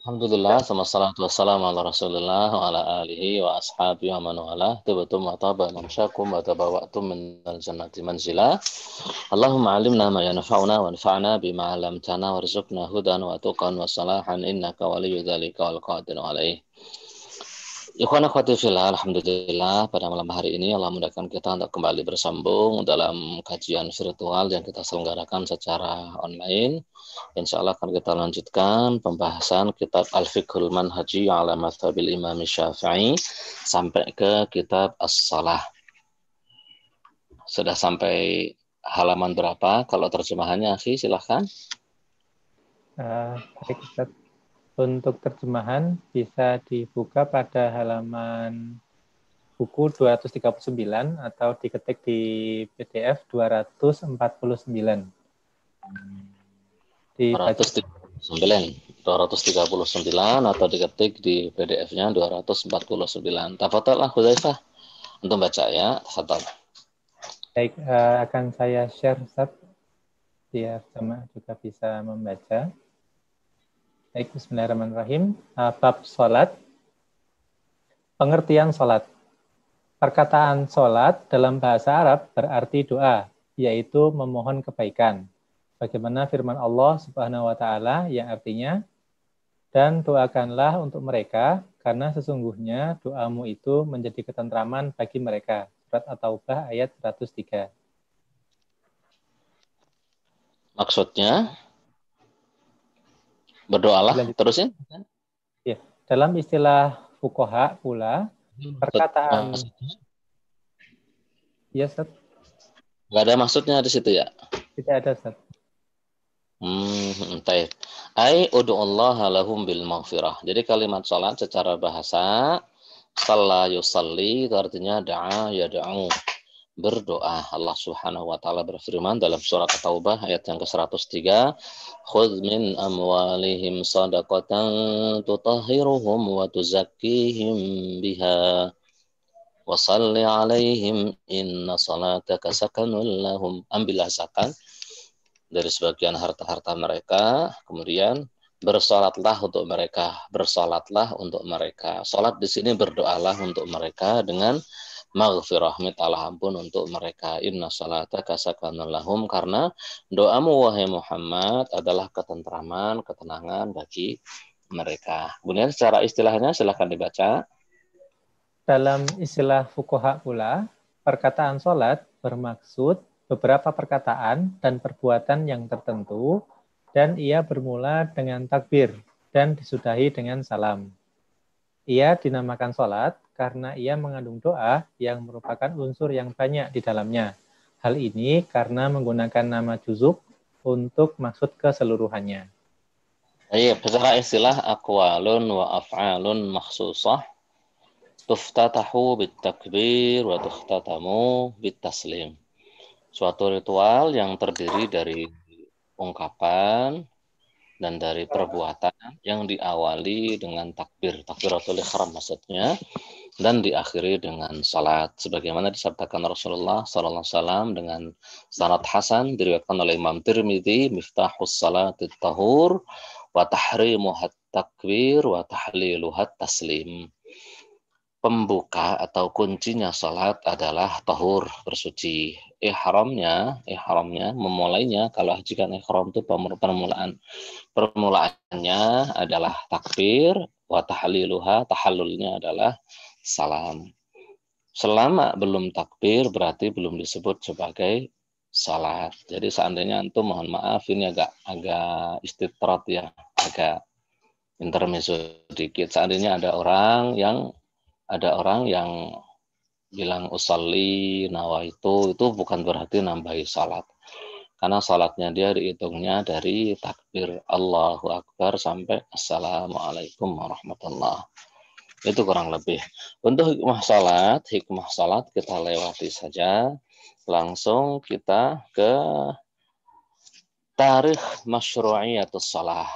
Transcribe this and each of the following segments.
Alhamdulillah, sama salatu wassalamu ala rasulillah wa ala alihi wa ashabihi wa man walah. Tibatum wa taba mamsyakum wa tabawa'tum minal jannati manzila. Allahumma alimna ma yanfa'una wa anfa'na bima 'allamtana warzuqna hudan wa tuqan wa salahan innaka waliyyu dzalika wal qadiru alaih. Ikhwan akhwati fillah, alhamdulillah pada malam hari ini Allah mudahkan kita untuk kembali bersambung dalam kajian virtual yang kita selenggarakan secara online. Insya Allah akan kita lanjutkan pembahasan kitab Al-Fiqhul Manhaji ala Mazhabil Imam Syafi'i sampai ke kitab As-Salah. Sudah sampai halaman berapa? Kalau terjemahannya, Akhi, silahkan. Baik, Ustaz. Untuk terjemahan bisa dibuka pada halaman buku 239 atau diketik di PDF 249. Dibaca 239 atau diketik di PDF-nya 249. Tafadhol Hudzaifah untuk baca ya. Tafadhol. Baik, akan saya share, Ustaz, biar jemaah juga bisa membaca. Baik, bismillahirrahmanirrahim. Bab sholat. Pengertian sholat. Perkataan sholat dalam bahasa Arab berarti doa, yaitu memohon kebaikan. Bagaimana firman Allah Subhanahu wa Ta'ala yang artinya, dan doakanlah untuk mereka, karena sesungguhnya doamu itu menjadi ketentraman bagi mereka. Surat At-Taubah ayat 103. Maksudnya berdoalah terusin. Ya, dalam istilah fuqaha pula perkataan ya, Ustaz. Enggak ada maksudnya di situ ya? Tidak ada, Ustaz. Baik. Ai ud'ullaha lahum bil maghfirah. Jadi kalimat salat secara bahasa shalla yusalli itu artinya da'a yad'u. Berdoa. Allah Subhanahu wa taala berfirman dalam surat At-Taubah ayat yang ke-103, "Khudz min amwalihim shadaqatan tutahhiruhum wa tuzakkihim biha wa shalli 'alaihim inna salataka sakanun lahum." Ambillah zakat dari sebagian harta-harta mereka, kemudian bersolatlah untuk mereka, bersolatlah untuk mereka. Salat di sini berdoalah untuk mereka dengan maghfirah, mintalah ampun untuk mereka. Inna salataka sakanun lahum, karena doamu wahai Muhammad adalah ketentraman, ketenangan bagi mereka. Kemudian secara istilahnya silahkan dibaca. Dalam istilah fuqaha pula, perkataan sholat bermaksud beberapa perkataan dan perbuatan yang tertentu, dan ia bermula dengan takbir dan disudahi dengan salam. Ia dinamakan sholat karena ia mengandung doa yang merupakan unsur yang banyak di dalamnya. Hal ini karena menggunakan nama juzuk untuk maksud keseluruhannya. Iya, secara istilah aqwalun wa af'alun makhsusah tuftatahu bitakbir wa tuftatamu bitaslim. Suatu ritual yang terdiri dari ungkapan dan dari perbuatan yang diawali dengan takbir, takbiratul ihram maksudnya, dan diakhiri dengan salat, sebagaimana disabdakan Rasulullah sallallahu alaihi wasallam dengan sanad hasan diriwayatkan oleh Imam Tirmidzi, miftahus salatit tahur wa tahrimuhat takbir wa tahliluhat taslim. Pembuka atau kuncinya salat adalah tahur, bersuci. Ihramnya memulainya, kalau haji kan ihram itu permulaannya adalah takbir, wa tahliluha, tahallulnya adalah salam. Selama belum takbir berarti belum disebut sebagai salat. Jadi seandainya antum, mohon maaf ini agak istitrat ya, agak intermezzo sedikit. Seandainya ada orang yang bilang usolli nawaitu, itu bukan berarti nambahi salat. Karena salatnya dia dihitungnya dari takbir Allahu Akbar sampai Assalamualaikum warahmatullahi. Itu kurang lebih. Untuk hikmah salat kita lewati saja. Langsung kita ke tarikh masyru'iyatus salah.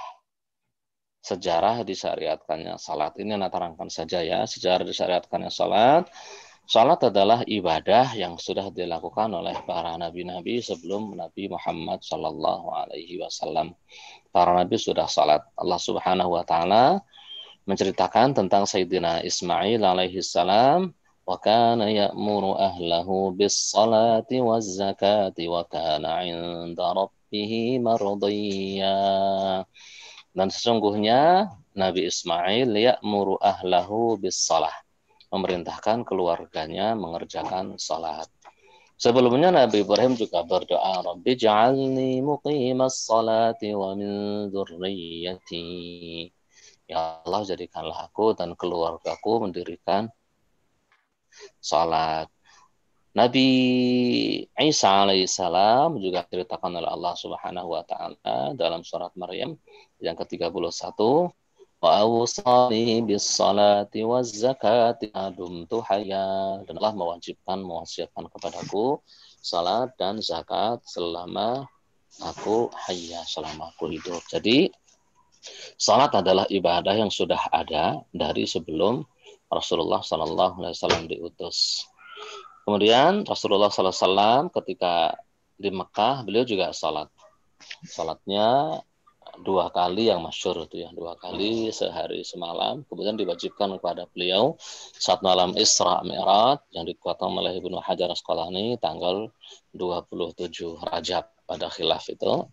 Sejarah disyariatkannya salat. Ini terangkan saja ya, sejarah disyariatkannya salat. Salat adalah ibadah yang sudah dilakukan oleh para nabi-nabi sebelum Nabi Muhammad Shallallahu Alaihi Wasallam. Para nabi sudah salat. Allah Subhanahu Wa Taala menceritakan tentang Sayyidina Ismail alaihi salam, wa kana ya'muru ahlahu bis salati waz zakati wa kana 'inda rabbih mardiyya. Dan sesungguhnya Nabi Ismail ya'muru ahlahu bis salah, memerintahkan keluarganya mengerjakan salat. Sebelumnya Nabi Ibrahim juga berdoa, Rabbi ja'alni muqimas salati wa min dzurriyyati. Ya Allah, jadikanlah aku dan keluargaku mendirikan salat. Nabi Isa alaihissalam juga diceritakan oleh Allah Subhanahu wa taala dalam surat Maryam yang ke-31, wa awsani bis salati waz zakati dumtu hayya, dan Allah mewasiatkan kepadaku salat dan zakat selama aku hayya, selama aku hidup. Jadi salat adalah ibadah yang sudah ada dari sebelum Rasulullah SAW diutus. Kemudian Rasulullah SAW ketika di Mekah, beliau juga salat. Salatnya 2 kali yang masyhur itu ya, 2 kali sehari semalam. Kemudian diwajibkan kepada beliau saat malam Isra Mi'raj yang dikuatkan oleh Ibnu Hajar Asqalani tanggal 27 Rajab pada khilaf itu,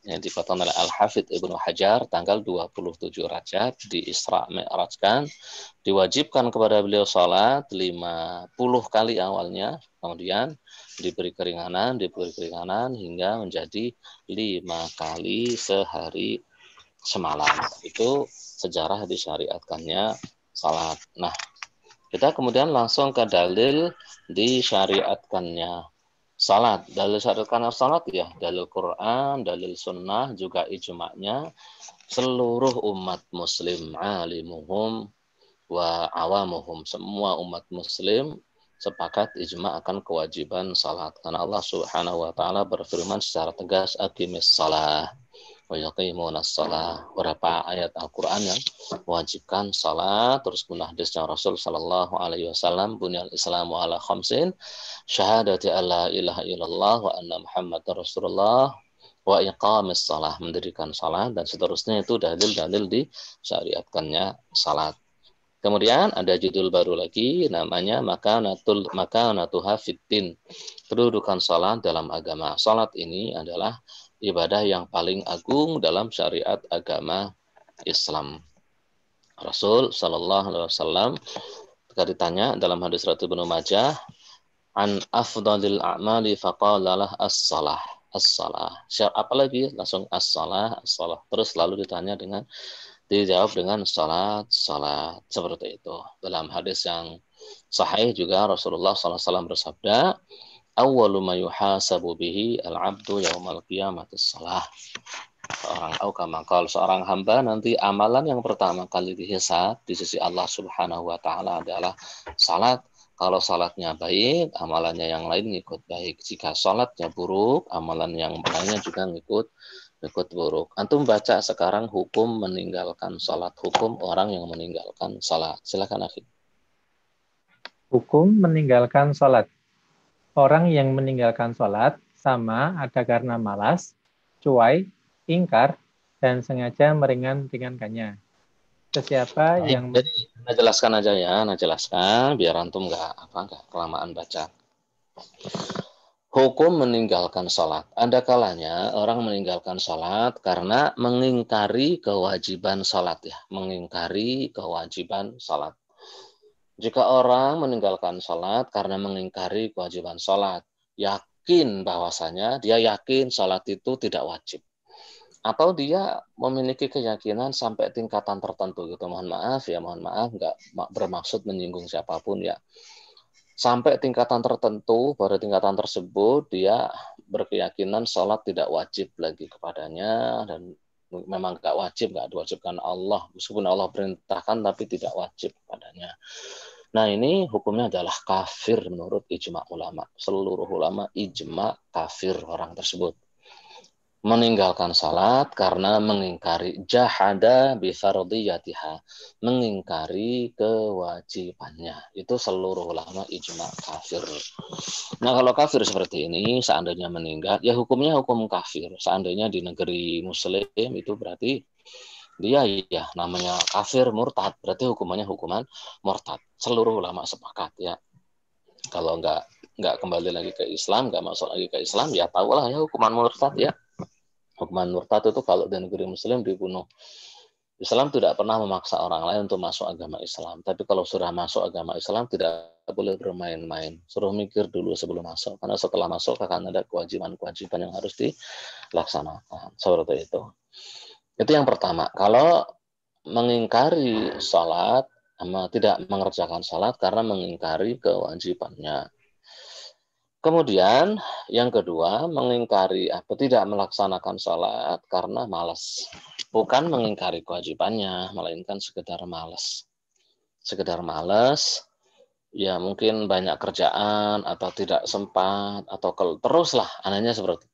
yang dikatakan oleh Al-Hafidh Ibnu Hajar tanggal 27 Rajab di Isra Mi'rajkan, diwajibkan kepada beliau salat 50 kali awalnya, kemudian diberi keringanan hingga menjadi 5 kali sehari semalam. Itu sejarah disyariatkannya salat. Nah, kita kemudian langsung ke dalil disyariatkannya salat. Dalil syariatkan salat ya, dalil Quran, dalil sunnah, juga ijma'nya seluruh umat muslim, alimuhum wa awamuhum, semua umat muslim sepakat ijma' akan kewajiban salat. Karena Allah Subhanahu wa taala berfirman secara tegas, aqimis shalah wa yuqimunas shalah. Berapa ayat Al-Qur'an yang mewajibkan salat, terus kemudian hadisnya Rasul sallallahu alaihi wasallam, bunyal islamu ala khamsin, syahadati alla ilaha illallah wa anna muhammadar rasulullah wa iqamis shalah, mendirikan salat, dan seterusnya. Itu dalil-dalil di syariatkannya salat. Kemudian ada judul baru lagi namanya makanatuha fiddin, kedudukan salat dalam agama. Salat ini adalah ibadah yang paling agung dalam syariat agama Islam. Rasul sallallahu alaihi wasallam ketika ditanya dalam hadis riwayat Ibnu Majah, an afdalil a'mali faqala lah as-salah. As-salah. Apalagi langsung as-salah, as-salah. Terus lalu dijawab dengan salat seperti itu. Dalam hadis yang sahih juga Rasulullah SAW bersabda, awwalu ma yuhasabu bihi al-'abdu yaumal qiyamati shalah. Seorang hamba nanti amalan yang pertama kali dihisab di sisi Allah Subhanahu wa taala adalah salat. Kalau salatnya baik, amalannya yang lain ngikut baik. Jika salatnya buruk, amalan yang lainnya juga ngikut buruk. Antum baca sekarang hukum meninggalkan salat, hukum orang yang meninggalkan salat. Silakan Akhi. Hukum meninggalkan salat. Orang yang meninggalkan salat sama ada karena malas, cuai, ingkar, dan sengaja meringankannya. Sesiapa yang Jadi, jelaskan aja ya, jelaskan biar antum nggak kelamaan baca. Hukum meninggalkan salat. Ada kalanya orang meninggalkan salat karena mengingkari kewajiban salat ya, mengingkari kewajiban salat. Jika orang meninggalkan salat karena mengingkari kewajiban salat, yakin bahwasanya dia yakin salat itu tidak wajib, atau dia memiliki keyakinan sampai tingkatan tertentu gitu. Mohon maaf, nggak bermaksud menyinggung siapapun ya. Sampai tingkatan tertentu, pada tingkatan tersebut dia berkeyakinan sholat tidak wajib lagi kepadanya, dan memang nggak diwajibkan Allah, meskipun Allah perintahkan tapi tidak wajib kepadanya. Nah, ini hukumnya adalah kafir menurut ijma ulama. Seluruh ulama ijma kafir orang tersebut. meninggalkan salat karena mengingkari jahada bi fardiyatiha, mengingkari kewajibannya. Itu seluruh ulama ijma kafir. Nah, kalau kafir seperti ini seandainya meninggal, ya hukumnya hukum kafir. Seandainya di negeri muslim itu berarti dia ya namanya kafir murtad, berarti hukumannya hukuman murtad. Seluruh ulama sepakat ya. Kalau nggak kembali lagi ke Islam, nggak masuk lagi ke Islam, ya tahulah ya hukuman murtad ya. Hukuman murtad itu kalau di negeri muslim dibunuh. Islam tidak pernah memaksa orang lain untuk masuk agama Islam. Tapi kalau sudah masuk agama Islam tidak boleh bermain-main. Suruh mikir dulu sebelum masuk. Karena setelah masuk akan ada kewajiban-kewajiban yang harus dilaksanakan. Seperti itu. Itu yang pertama. Kalau mengingkari salat, tidak mengerjakan salat karena mengingkari kewajibannya. Kemudian yang kedua, mengingkari tidak melaksanakan salat karena malas. Bukan mengingkari kewajibannya, melainkan sekedar malas. Sekedar malas, ya mungkin banyak kerjaan atau tidak sempat atau teruslah anehnya seperti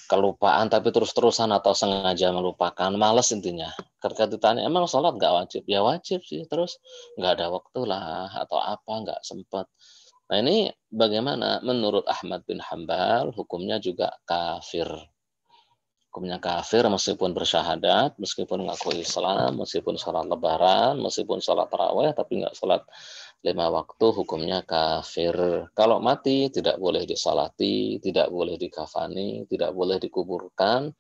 kelupaan tapi terus-terusan atau sengaja melupakan, malas intinya. Ketika ditanya emang salat nggak wajib, ya wajib sih, terus nggak ada waktu lah atau apa nggak sempat. Nah ini bagaimana? Menurut Ahmad bin Hambal, hukumnya juga kafir. Hukumnya kafir meskipun bersyahadat, meskipun ngaku Islam, meskipun sholat lebaran, meskipun sholat tarawih, tapi nggak sholat 5 waktu, hukumnya kafir. Kalau mati, tidak boleh disalati, tidak boleh dikafani, tidak boleh dikuburkan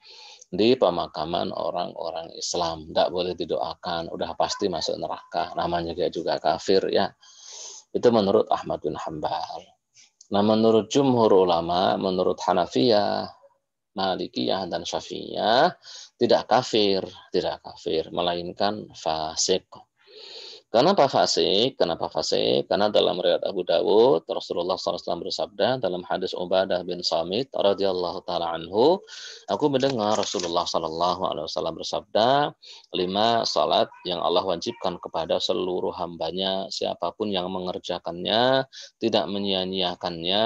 di pemakaman orang-orang Islam. Tidak boleh didoakan, udah pasti masuk neraka. Namanya juga kafir ya. Itu menurut Ahmad bin Hambal. Nah, menurut jumhur ulama, menurut Hanafiyah, Malikiyah, dan Syafi'iyah, tidak kafir, melainkan fasik. Kenapa fasik? Kenapa fasik? Karena dalam riwayat Abu Dawud, Rasulullah SAW bersabda dalam hadis Ubadah bin Samit radhiyallahu taala anhu, aku mendengar Rasulullah SAW bersabda, 5 salat yang Allah wajibkan kepada seluruh hambanya, siapapun yang mengerjakannya, tidak menyia-nyiakannya,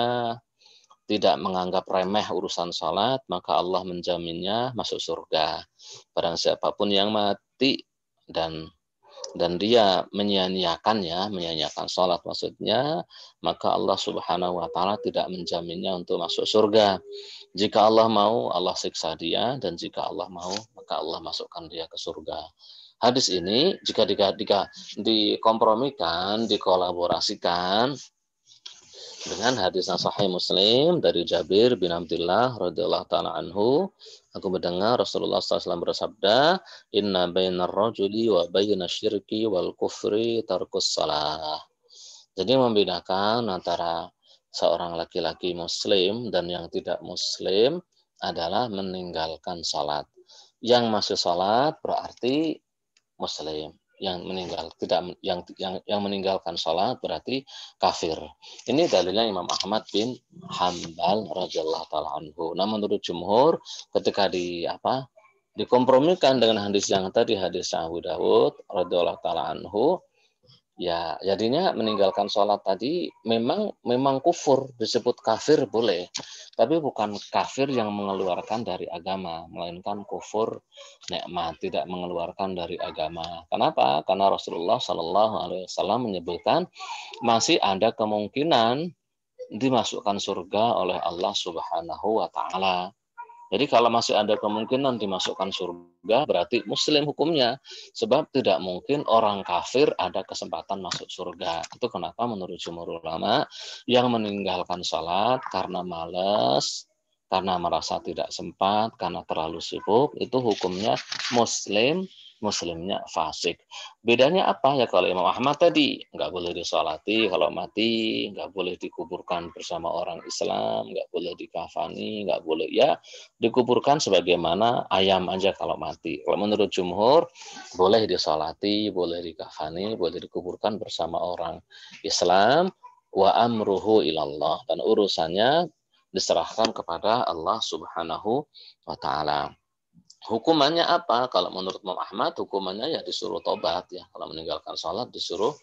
tidak menganggap remeh urusan salat, maka Allah menjaminnya masuk surga. Barang siapapun yang mati dan dia menyia-nyiakan salat maksudnya, maka Allah Subhanahu wa taala tidak menjaminnya untuk masuk surga. Jika Allah mau, Allah siksa dia, dan jika Allah mau, maka Allah masukkan dia ke surga. Hadis ini jika dikompromikan, dikolaborasikan dengan hadis yang sahih Muslim dari Jabir bin Abdullah radhiyallahu taala anhu, aku mendengar Rasulullah SAW bersabda, inna bainar rajuli wa baina syirki wal kufri tarkus salah. Jadi membedakan antara seorang laki-laki muslim dan yang tidak muslim adalah meninggalkan salat. Yang masih salat berarti muslim, yang meninggalkan salat berarti kafir. Ini dalilnya Imam Ahmad bin Hambal radhiyallahu taala anhu. Nah, menurut jumhur ketika dikompromikan dengan hadis yang tadi, hadis Abu Dawud radhiyallahu taala anhu, ya jadinya meninggalkan sholat tadi memang kufur, disebut kafir boleh, tapi bukan kafir yang mengeluarkan dari agama, melainkan kufur nikmat, tidak mengeluarkan dari agama. Kenapa? Karena Rasulullah SAW menyebutkan masih ada kemungkinan dimasukkan surga oleh Allah Subhanahu wa taala. Jadi kalau masih ada kemungkinan dimasukkan surga, berarti muslim hukumnya. Sebab tidak mungkin orang kafir ada kesempatan masuk surga. Itu kenapa menurut jumhur ulama, yang meninggalkan salat karena malas, karena merasa tidak sempat, karena terlalu sibuk, itu hukumnya muslimnya fasik. Bedanya apa ya? Kalau Imam Ahmad tadi nggak boleh disolati, kalau mati nggak boleh dikuburkan bersama orang Islam, nggak boleh dikafani, nggak boleh ya dikuburkan sebagaimana ayam aja kalau mati. Kalau menurut jumhur boleh disolati, boleh dikafani, boleh dikuburkan bersama orang Islam. Wa amruhu ilallah, dan urusannya diserahkan kepada Allah Subhanahu wa taala. Hukumannya apa? Kalau menurut Imam Ahmad, hukumannya ya disuruh tobat ya. Kalau meninggalkan sholat disuruh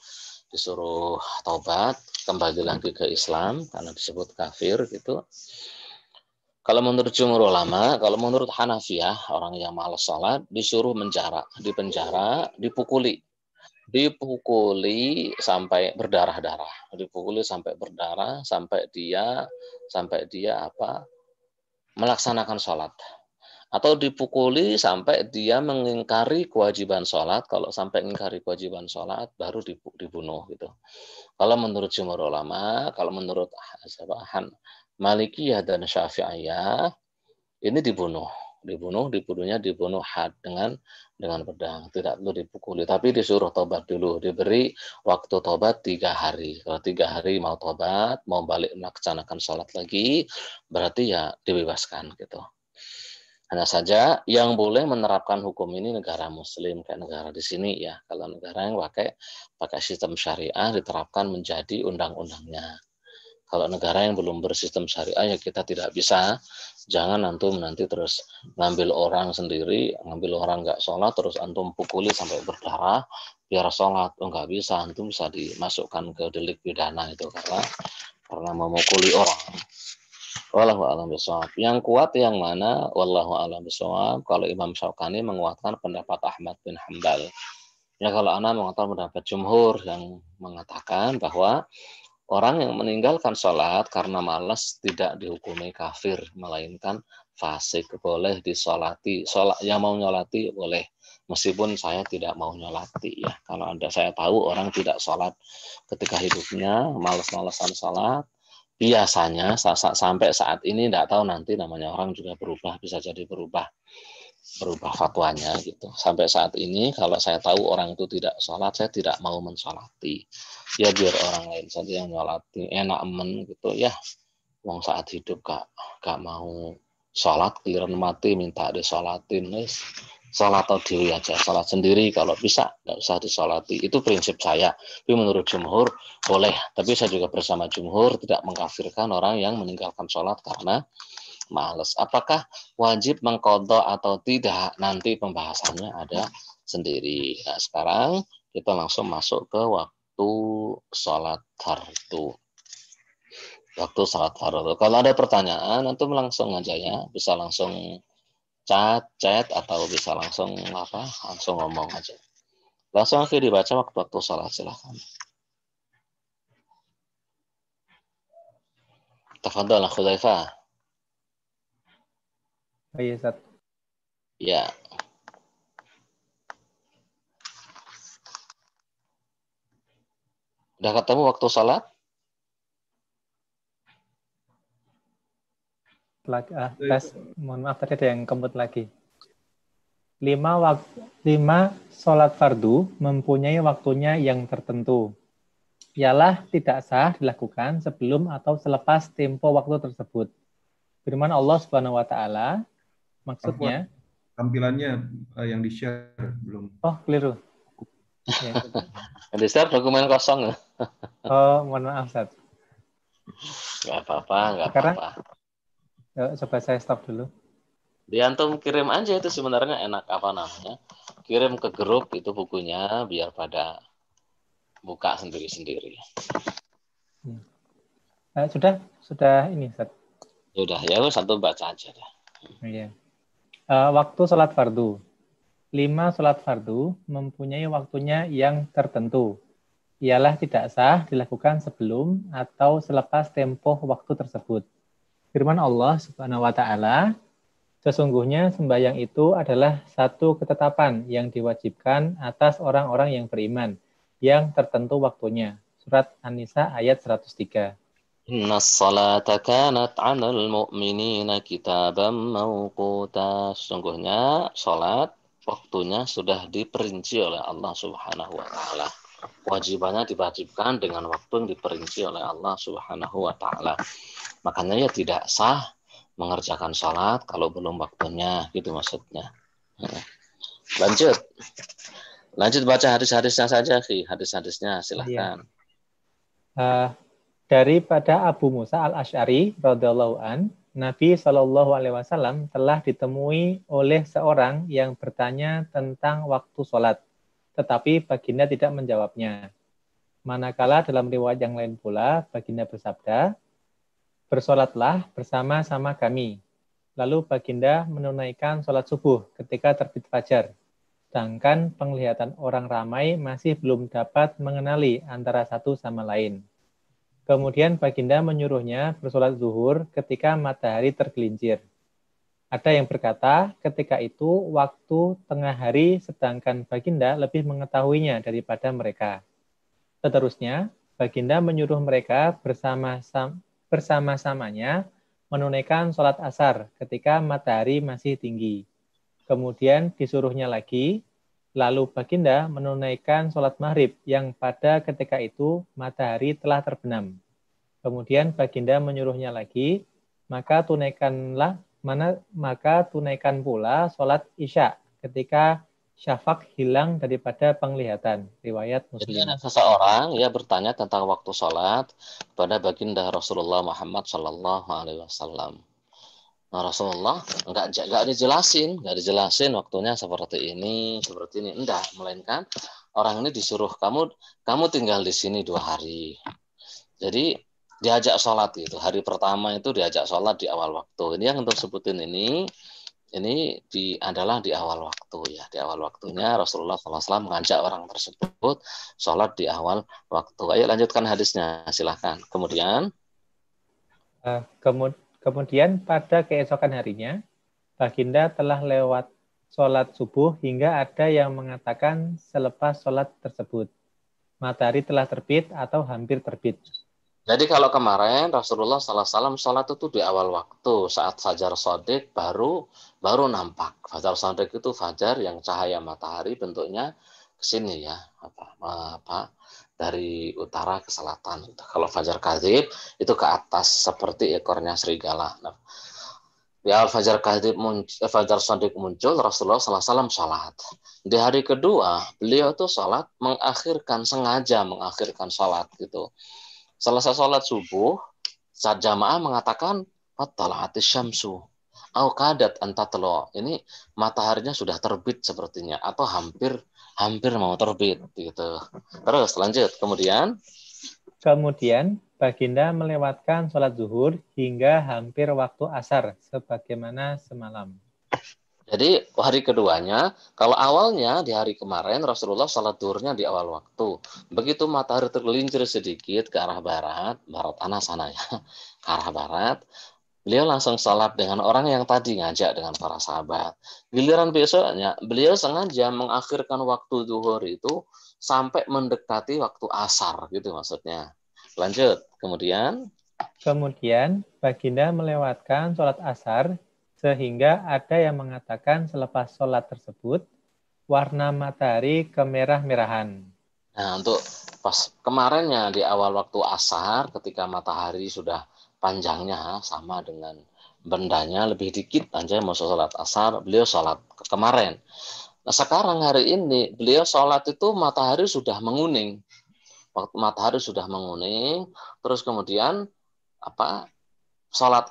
tobat, kembali lagi ke Islam karena disebut kafir gitu. Kalau menurut jumhur ulama, kalau menurut Hanafiyah, orang yang malas sholat disuruh dipenjara, dipukuli sampai berdarah-darah, sampai dia apa? Melaksanakan sholat. Atau dipukuli sampai dia mengingkari kewajiban sholat. Kalau sampai mengingkari kewajiban sholat, baru dibunuh gitu. Kalau menurut jumhur ulama, kalau menurut Malikiyah dan Syafi'iyah, ini dibunuhnya dibunuh had dengan pedang, tidak perlu dipukuli, tapi disuruh tobat dulu, diberi waktu tobat 3 hari. Kalau 3 hari mau tobat, mau balik melaksanakan sholat lagi, berarti ya dibebaskan gitu. Hanya saja yang boleh menerapkan hukum ini negara Muslim kayak negara di sini ya. Kalau negara yang pakai sistem syariah diterapkan menjadi undang-undangnya. Kalau negara yang belum bersistem syariah ya kita tidak bisa. Jangan antum nanti terus ngambil orang sendiri, ngambil orang nggak sholat terus antum pukuli sampai berdarah biar sholat. Oh, nggak bisa, antum bisa dimasukkan ke delik pidana itu karena memukuli orang. Wallahu a'lam bishawab. Yang kuat yang mana? Wallahu a'lam bishawab. Kalau Imam Syaukani menguatkan pendapat Ahmad bin Hambal. Ya kalau ana mengatakan pendapat jumhur yang mengatakan bahwa orang yang meninggalkan sholat karena malas tidak dihukumi kafir, melainkan fasik, boleh disolati. Sholat yang mau nyolati boleh, meskipun saya tidak mau nyolati ya. Kalau saya tahu orang tidak sholat ketika hidupnya, malas-malasan sholat, biasanya sampai saat ini tidak tahu, nanti namanya orang juga berubah, bisa jadi berubah fatwanya gitu. Sampai saat ini kalau saya tahu orang itu tidak sholat, saya tidak mau mensolati. Ya biar orang lain saja yang nyolati, enak gitu ya. Wong saat hidup gak mau sholat, giliran mati minta disolatin, sholat atau diri aja, sholat sendiri kalau bisa, nggak usah disolati. Itu prinsip saya. Tapi menurut jumhur boleh. Tapi saya juga bersama jumhur tidak mengkafirkan orang yang meninggalkan sholat karena males. Apakah wajib mengqadha atau tidak? Nanti pembahasannya ada sendiri. Nah, sekarang kita langsung masuk ke waktu sholat fardu. Waktu sholat fardu. Kalau ada pertanyaan, nanti langsung aja ya. Bisa langsung chat atau bisa langsung ngomong aja. Langsung aja dibaca waktu sholat, silahkan. Tafadhal Khudzaifah. Oh iya, Ustaz. Ya. Udah ketemu waktu sholat? Tes, mohon maaf tadi ada yang kembut lagi. 5 sholat fardu mempunyai waktunya yang tertentu. Ialah tidak sah dilakukan sebelum atau selepas tempo waktu tersebut. Firman Allah Subhanahu wa taala maksudnya tampilannya yang di-share belum. Oh, keliru. Ya. Di-share dokumen kosong. Oh, mohon maaf, Ustaz. Enggak apa-apa. Coba saya stop dulu. Di antum kirim aja, itu sebenarnya enak kirim ke grup itu bukunya biar pada buka sendiri-sendiri. Sudah ini, Ustaz. Sudah ya, satu baca aja dah. Iya. Waktu sholat fardu. 5 sholat fardu mempunyai waktunya yang tertentu. Ialah tidak sah dilakukan sebelum atau selepas tempo waktu tersebut. Firman Allah Subhanahu wa taala, sesungguhnya sembahyang itu adalah satu ketetapan yang diwajibkan atas orang-orang yang beriman yang tertentu waktunya. Surat An-Nisa ayat 103. Inna salata kanat 'alal mu'minina kitaban mawquta. Sesungguhnya salat waktunya sudah diperinci oleh Allah Subhanahu wa taala. Kewajibannya diwajibkan dengan waktu yang diperinci oleh Allah Subhanahu wa taala. Makanya ya tidak sah mengerjakan salat kalau belum waktunya, gitu maksudnya. Lanjut baca hadis-hadisnya saja, hadis-hadisnya silahkan. Daripada Abu Musa al-Asy'ari radhiyallahu an, Nabi Shallallahu alaihi wasallam telah ditemui oleh seorang yang bertanya tentang waktu sholat, tetapi baginda tidak menjawabnya. Manakala dalam riwayat yang lain pula, baginda bersabda, "Bersolatlah bersama-sama kami." lalu baginda menunaikan sholat subuh ketika terbit fajar. Sedangkan penglihatan orang ramai masih belum dapat mengenali antara satu sama lain. Kemudian baginda menyuruhnya bersolat zuhur ketika matahari tergelincir. Ada yang berkata ketika itu waktu tengah hari, sedangkan baginda lebih mengetahuinya daripada mereka. Seterusnya, baginda menyuruh mereka bersama-samanya menunaikan sholat asar ketika matahari masih tinggi. Kemudian disuruhnya lagi, lalu baginda menunaikan sholat maghrib yang pada ketika itu matahari telah terbenam. Kemudian baginda menyuruhnya lagi, maka tunaikan pula sholat isya ketika syafaq hilang daripada penglihatan. Riwayat Jadi Muslim. ada seseorang ya bertanya tentang waktu sholat pada baginda Rasulullah Muhammad Sallallahu Alaihi Wasallam. Nah, Rasulullah nggak dijelasin waktunya seperti ini, enggak, melainkan orang ini disuruh kamu tinggal di sini 2 hari. Jadi diajak sholat itu hari pertama itu diajak sholat di awal waktu. Ini yang untuk sebutin ini adalah di awal waktu ya. Di awal waktunya Rasulullah SAW mengajak orang tersebut sholat di awal waktu. Ayo lanjutkan hadisnya, silahkan. Kemudian pada keesokan harinya, baginda telah lewat sholat subuh hingga ada yang mengatakan selepas sholat tersebut, matahari telah terbit atau hampir terbit. Jadi kalau kemarin Rasulullah SAW sholat itu di awal waktu saat fajar shadiq baru nampak. Fajar shadiq itu fajar yang cahaya matahari bentuknya ke sini ya, dari utara ke selatan. Kalau fajar kadzib itu ke atas seperti ekornya serigala. Nah, di awal fajar kadzib fajar shadiq muncul, Rasulullah SAW sholat. Di hari kedua beliau tuh sholat sengaja mengakhirkan sholat gitu. Selesai sholat subuh, saat jamaah mengatakan tala'atis syamsu au kadat antatlo. Ini mataharinya sudah terbit sepertinya atau hampir mau terbit gitu. Terus lanjut. Kemudian baginda melewatkan sholat zuhur hingga hampir waktu asar sebagaimana semalam. Jadi hari keduanya, kalau awalnya di hari kemarin Rasulullah sholat zuhurnya di awal waktu. Begitu matahari tergelincir sedikit ke arah barat tanah sana ya, ke arah barat, beliau langsung sholat dengan orang yang tadi ngajak dengan para sahabat. Giliran besoknya, beliau sengaja mengakhirkan waktu zuhur itu sampai mendekati waktu asar gitu maksudnya. Lanjut, kemudian baginda melewatkan sholat asar sehingga ada yang mengatakan selepas sholat tersebut, warna matahari kemerah-merahan. Nah, untuk pas kemarinnya di awal waktu asar, ketika matahari sudah panjangnya sama dengan bendanya lebih dikit aja mau sholat asar, beliau sholat kemarin. Nah, sekarang hari ini beliau sholat itu matahari sudah menguning. Waktu matahari sudah menguning, terus kemudian setelah sholat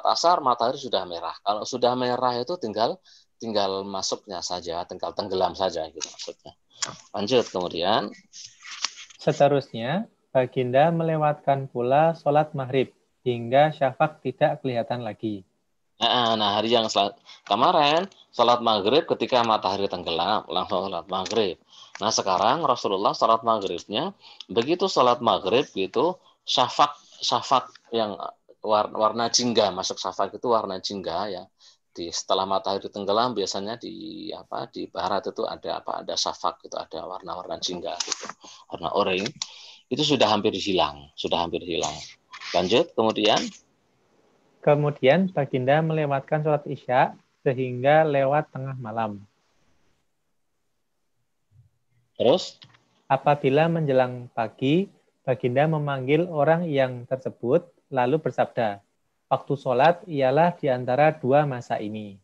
asar matahari sudah merah. Kalau sudah merah itu tinggal masuknya saja, tinggal tenggelam saja gitu maksudnya. Lanjut kemudian. Seterusnya, baginda melewatkan pula sholat maghrib hingga syafaq tidak kelihatan lagi. Nah, hari yang kemarin sholat maghrib ketika matahari tenggelam langsung sholat maghrib. Nah, sekarang Rasulullah sholat maghribnya begitu sholat maghrib gitu syafaq yang warna jingga, masuk syafaq itu warna jingga ya. Setelah matahari tenggelam biasanya di barat itu ada syafaq itu, ada warna-warna jingga gitu, warna oranye. Itu sudah hampir hilang. Lanjut kemudian baginda melewatkan sholat isya sehingga lewat tengah malam. Terus apabila menjelang pagi, baginda memanggil orang yang tersebut lalu bersabda, waktu sholat ialah di antara 2 masa ini.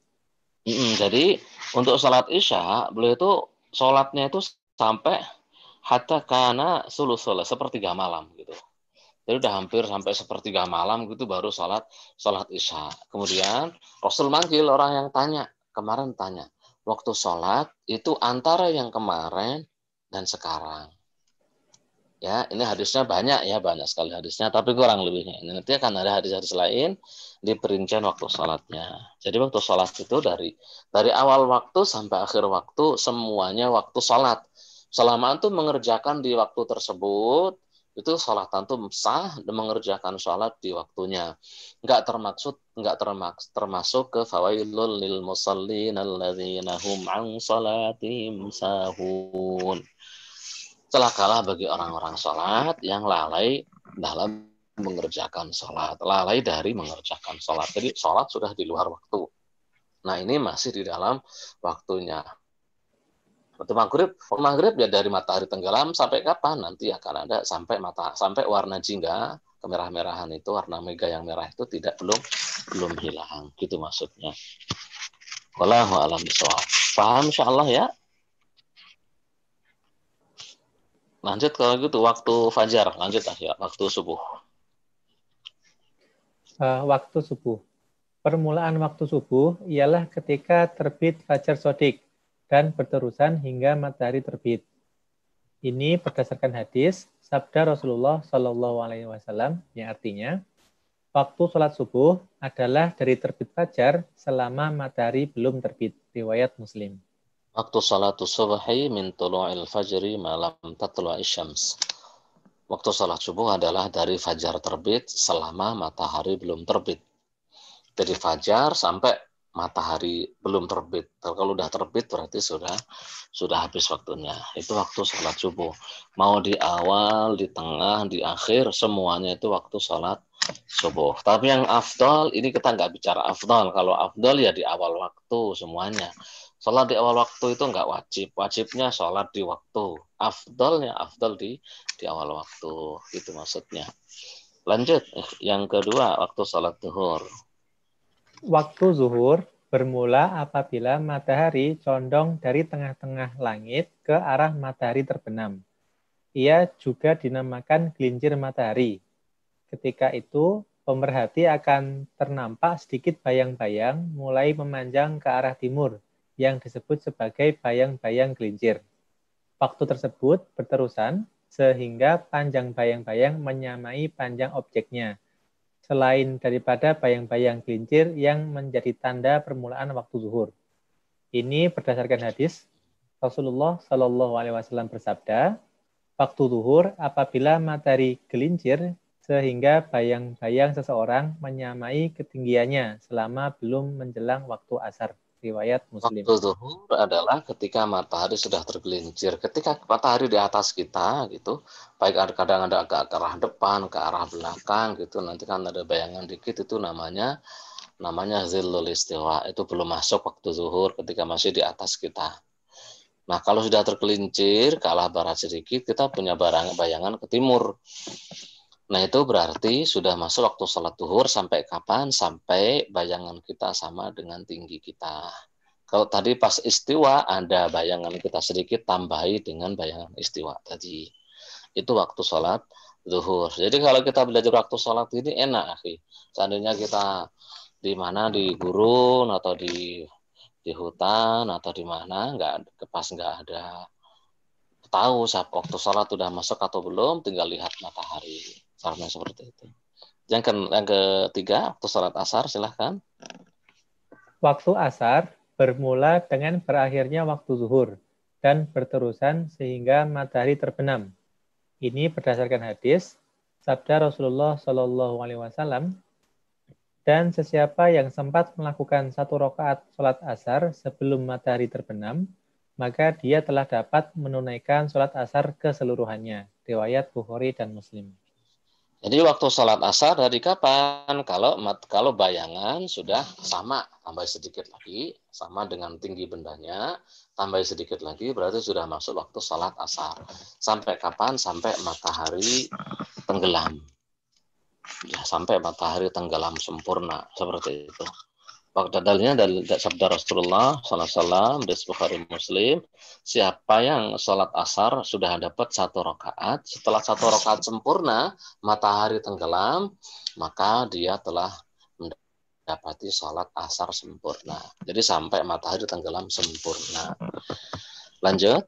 Jadi untuk sholat isya, beliau itu sholatnya itu sampai hatta kana sulusul, sepertiga malam gitu. Jadi udah hampir sampai sepertiga malam gitu baru sholat isya. Kemudian Rasul manggil orang yang kemarin tanya, waktu sholat itu antara yang kemarin dan sekarang. Ya, ini hadisnya banyak ya, banyak sekali hadisnya, tapi kurang lebihnya. Ini nanti akan ada hadis-hadis lain di perincian waktu sholatnya. Jadi waktu sholat itu dari awal waktu sampai akhir waktu semuanya waktu sholat. Selama antum mengerjakan di waktu tersebut, itu sholat antum sah dan mengerjakan sholat di waktunya. Nggak termasuk ke fawailul lil musallin alladzina hum an salatihim sahun. Celakalah bagi orang-orang sholat yang lalai dalam mengerjakan sholat. Lalai dari mengerjakan sholat. Jadi sholat sudah di luar waktu. Nah ini masih di dalam waktunya. Waktu maghrib ya dari matahari tenggelam sampai kapan? Nanti akan ada sampai warna jingga kemerah-merahan itu, warna mega yang merah itu belum hilang. Gitu maksudnya. Wallahu a'lam bishawab. Paham insyaallah ya? Lanjut kalau gitu waktu fajar, lanjut ya, waktu subuh. Waktu subuh. Permulaan waktu subuh ialah ketika terbit fajar sodik dan berterusan hingga matahari terbit. Ini berdasarkan hadis sabda Rasulullah Shallallahu Alaihi Wasallam yang artinya waktu sholat subuh adalah dari terbit fajar selama matahari belum terbit. Riwayat Muslim. Waktu salatu subhi min tulu'il fajri malam tatlu'i syams. Waktu salat subuh adalah dari fajar terbit selama matahari belum terbit. Dari fajar sampai matahari belum terbit. Kalau udah terbit berarti sudah habis waktunya. Itu waktu salat subuh. Mau di awal, di tengah, di akhir, semuanya itu waktu salat subuh. Tapi yang afdal, ini kita nggak bicara afdal. Kalau afdal ya di awal waktu semuanya. Sholat di awal waktu itu nggak wajib. Wajibnya sholat di waktu. Afdalnya afdal di awal waktu. Itu maksudnya. Lanjut. Yang kedua, waktu sholat zuhur. Waktu zuhur bermula apabila matahari condong dari tengah-tengah langit ke arah matahari terbenam. Ia juga dinamakan gelincir matahari. Ketika itu, pemerhati akan ternampak sedikit bayang-bayang mulai memanjang ke arah timur, yang disebut sebagai bayang-bayang gelincir. Waktu tersebut berterusan sehingga panjang bayang-bayang menyamai panjang objeknya, selain daripada bayang-bayang gelincir yang menjadi tanda permulaan waktu zuhur. Ini berdasarkan hadis Rasulullah Shallallahu Alaihi Wasallam bersabda, waktu zuhur apabila matahari gelincir sehingga bayang-bayang seseorang menyamai ketinggiannya selama belum menjelang waktu asar. Riwayat Muslim. Waktu zuhur adalah ketika matahari sudah tergelincir. Ketika matahari di atas kita gitu, baik kadang ada ke arah depan, ke arah belakang gitu, nanti kan ada bayangan dikit itu namanya zillul istiwa. Itu belum masuk waktu zuhur ketika masih di atas kita. Nah, kalau sudah tergelincir ke arah barat sedikit, kita punya bayangan ke timur. Nah, itu berarti sudah masuk waktu sholat zuhur sampai kapan? Sampai bayangan kita sama dengan tinggi kita. Kalau tadi pas istiwa ada bayangan kita sedikit, tambahi dengan bayangan istiwa tadi. Itu waktu sholat zuhur. Jadi kalau kita belajar waktu sholat ini enak, akhi. Seandainya kita di mana, di gurun atau di hutan atau di mana, nggak ada tahu waktu sholat sudah masuk atau belum, tinggal lihat matahari. Sarannya seperti itu. Yang ketiga, waktu sholat asar, silahkan. Waktu asar bermula dengan berakhirnya waktu zuhur dan berterusan sehingga matahari terbenam. Ini berdasarkan hadis sabda Rasulullah Shallallahu Alaihi Wasallam. Dan sesiapa yang sempat melakukan 1 rakaat sholat asar sebelum matahari terbenam, maka dia telah dapat menunaikan sholat asar keseluruhannya. Riwayat Bukhari dan Muslim. Jadi waktu sholat asar dari kapan? Kalau bayangan sudah sama, tambah sedikit lagi, sama dengan tinggi bendanya, tambah sedikit lagi, berarti sudah masuk waktu sholat asar. Sampai kapan? Sampai matahari tenggelam. Ya, sampai matahari tenggelam sempurna, seperti itu. Waktu dalilnya dari sabda Rasulullah SAW dari Bukhari Muslim, siapa yang sholat asar sudah dapat 1 rakaat, setelah 1 rakaat sempurna matahari tenggelam, maka dia telah mendapati sholat asar sempurna. Jadi sampai matahari tenggelam sempurna. Lanjut.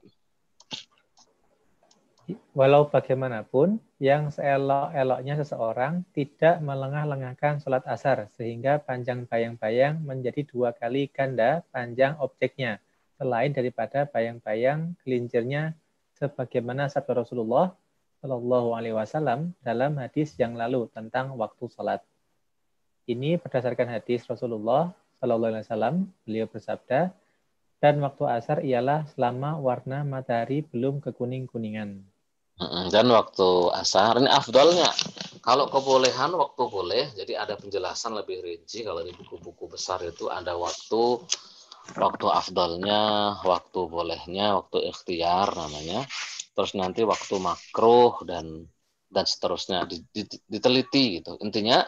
Walau bagaimanapun, yang seelok-eloknya seseorang tidak melengah-lengahkan sholat asar, sehingga panjang bayang-bayang menjadi 2 kali ganda panjang objeknya, selain daripada bayang-bayang gelincirnya, sebagaimana sabda Rasulullah Shallallahu Alaihi Wasallam dalam hadis yang lalu tentang waktu sholat. Ini berdasarkan hadis Rasulullah Shallallahu Alaihi Wasallam, beliau bersabda, dan waktu asar ialah selama warna matahari belum kekuning-kuningan. Dan waktu asar ini afdalnya. Kalau kebolehan waktu boleh, jadi ada penjelasan lebih rinci. Kalau di buku-buku besar itu ada waktu afdalnya, waktu bolehnya, waktu ikhtiar namanya. Terus nanti waktu makruh dan seterusnya diteliti gitu. Intinya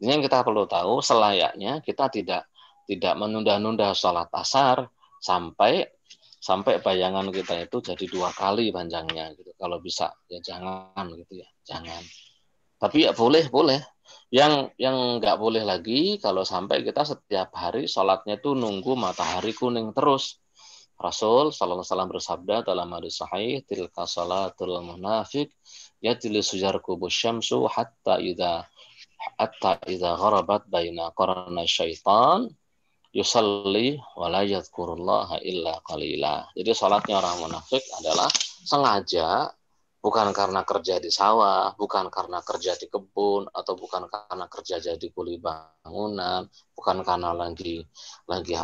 yang kita perlu tahu selayaknya kita tidak menunda-nunda sholat asar sampai bayangan kita itu jadi 2 kali panjangnya gitu. Kalau bisa ya jangan gitu ya, jangan. Tapi ya boleh. Yang nggak boleh lagi kalau sampai kita setiap hari sholatnya itu nunggu matahari kuning terus. Rasul sallallahu alaihi wasallam bersabda dalam hadis sahih, tilka salatul munafik yajli sujarku busyamsu hatta idza gharabat baina qarna syaitan yusalli wa la yadhkurullaha illa qalila. Jadi salatnya orang munafik adalah sengaja, bukan karena kerja di sawah, bukan karena kerja di kebun, atau bukan karena kerja jadi kuli bangunan, bukan karena lagi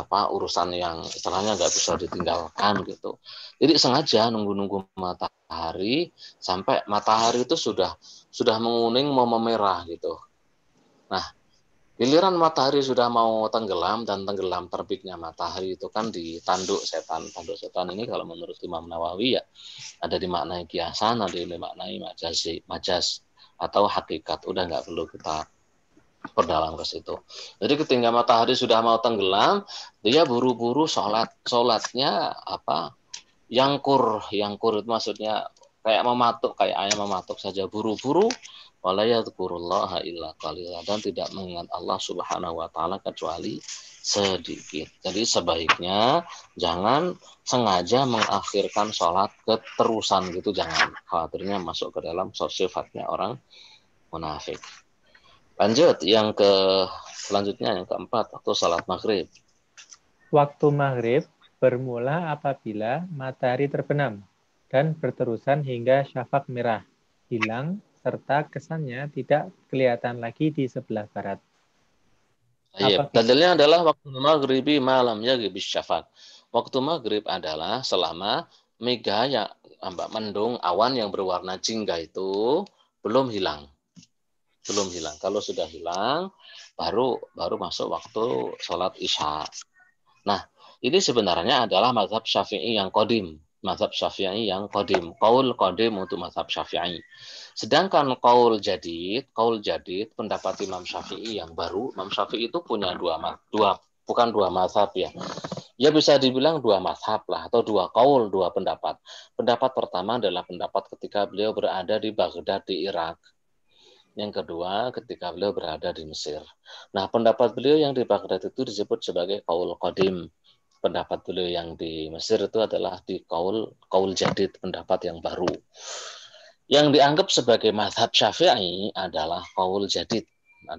urusan yang istilahnya nggak bisa ditinggalkan gitu. Jadi sengaja nunggu matahari sampai matahari itu sudah menguning mau memerah gitu. Nah, giliran matahari sudah mau tenggelam dan tenggelam terbitnya matahari itu kan di tanduk setan. Tanduk setan ini kalau menurut Imam Nawawi ya ada dimaknai kiasan, ada dimaknai majas atau hakikat. Udah nggak perlu kita perdalam ke situ. Jadi ketika matahari sudah mau tenggelam, dia buru-buru sholatnya yangkur itu maksudnya kayak mematuk, kayak ayam mematuk saja, buru-buru, wala yadhkurullaha illa qalila, dan tidak mengingat Allah Subhanahu wa taala kecuali sedikit. Jadi sebaiknya jangan sengaja mengakhirkan sholat keterusan gitu, jangan. Khawatirnya masuk ke dalam sifatnya orang munafik. Lanjut yang selanjutnya yang keempat, waktu sholat maghrib. Waktu maghrib bermula apabila matahari terbenam dan berterusan hingga syafaq merah, hilang, serta kesannya tidak kelihatan lagi di sebelah barat. Iya, dalilnya adalah waktu maghribi malamnya gibis syafaq. Waktu maghrib adalah selama mega yang mendung awan yang berwarna jingga itu belum hilang. Kalau sudah hilang baru masuk waktu sholat isya. Nah, ini sebenarnya adalah mazhab Syafi'i yang qadim. Qaul qadim untuk mazhab Syafi'i. Sedangkan qaul jadid, pendapat Imam Syafi'i yang baru. Imam Syafi'i itu punya bukan dua mazhab ya. Ya bisa dibilang 2 mazhab lah, atau 2 qaul, 2 pendapat. Pendapat pertama adalah pendapat ketika beliau berada di Baghdad di Irak. Yang kedua ketika beliau berada di Mesir. Nah, pendapat beliau yang di Baghdad itu disebut sebagai qaul qadim. Pendapat beliau yang di Mesir itu adalah di qaul jadid, pendapat yang baru. Yang dianggap sebagai mazhab Syafi'i adalah qaul jadid. Nah,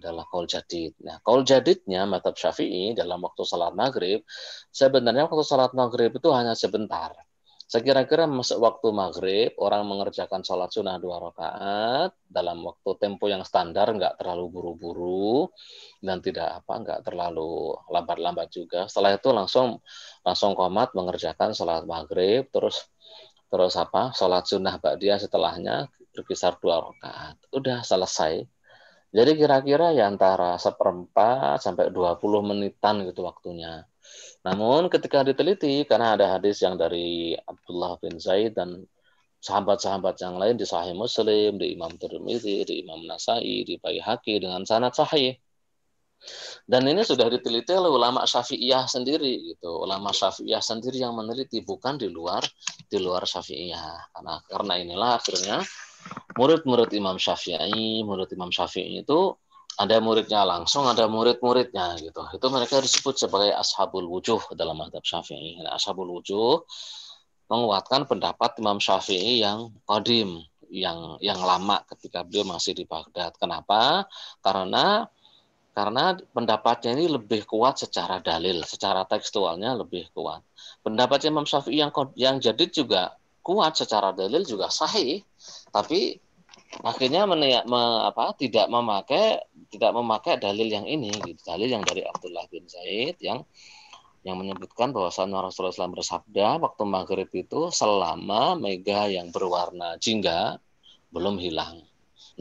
qaul jadidnya mazhab Syafi'i dalam waktu salat maghrib, sebenarnya waktu salat maghrib itu hanya sebentar. Sekira-kira masuk waktu maghrib, orang mengerjakan sholat sunnah 2 rakaat dalam waktu tempo yang standar, nggak terlalu buru-buru dan nggak terlalu lambat-lambat juga. Setelah itu langsung qomat mengerjakan sholat maghrib, terus sholat sunnah ba'diyah setelahnya berkisar 2 rakaat. Udah selesai. Jadi kira-kira ya antara 1/4 sampai 20 menitan gitu waktunya. Namun ketika diteliti, karena ada hadis yang dari Abdullah bin Zaid dan sahabat-sahabat yang lain di Sahih Muslim, di Imam Tirmidzi, di Imam Nasai, di Baihaqi dengan sanad sahih. Dan ini sudah diteliti oleh ulama Syafi'iyah sendiri gitu. Ulama Syafi'iyah sendiri yang meneliti, bukan di luar Syafi'iyah. Karena inilah akhirnya murid-murid Imam Syafi'i itu ada muridnya langsung, ada murid-muridnya gitu. Itu mereka disebut sebagai ashabul wujuh dalam mazhab Syafi'i. Nah, ashabul wujuh menguatkan pendapat Imam Syafi'i yang qadim yang lama ketika beliau masih di Baghdad. Kenapa? Karena pendapatnya ini lebih kuat secara dalil, secara tekstualnya lebih kuat. Pendapat Imam Syafi'i yang jadid juga kuat secara dalil juga sahih, tapi akhirnya tidak memakai dalil yang ini, gitu. Dalil yang dari Abdullah bin Zaid yang menyebutkan bahwasannya Rasulullah SAW bersabda waktu maghrib itu selama mega yang berwarna jingga belum hilang.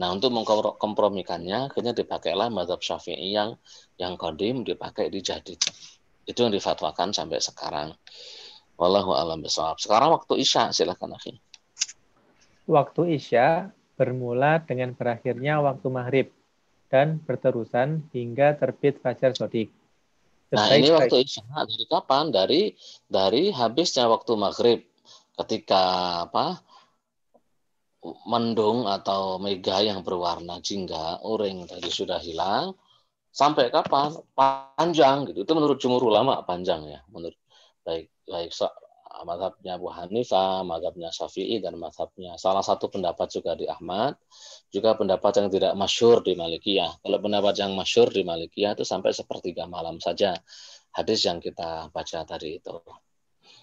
Nah, untuk mengkompromikannya akhirnya dipakailah mazhab Syafi'i yang qadim, dipakai di jadid. Itu yang difatwakan sampai sekarang. Wallahu a'lam bishawab. Sekarang waktu Isya, silakan akhi. Waktu Isya bermula dengan berakhirnya waktu maghrib dan berterusan hingga terbit fajar shodiq. Nah, ini waktu Isya dari kapan? Dari habisnya waktu maghrib, ketika mendung atau mega yang berwarna jingga, uring tadi sudah hilang, sampai kapan? Panjang gitu. Itu menurut jumhur ulama panjang ya. Menurut baik mazhabnya Abu Hanifah, mazhabnya Syafi'i, dan mazhabnya salah satu pendapat juga di Ahmad, juga pendapat yang tidak masyhur di Malikiyah. Kalau pendapat yang masyhur di Malikiyah itu sampai sepertiga malam saja. Hadis yang kita baca tadi itu.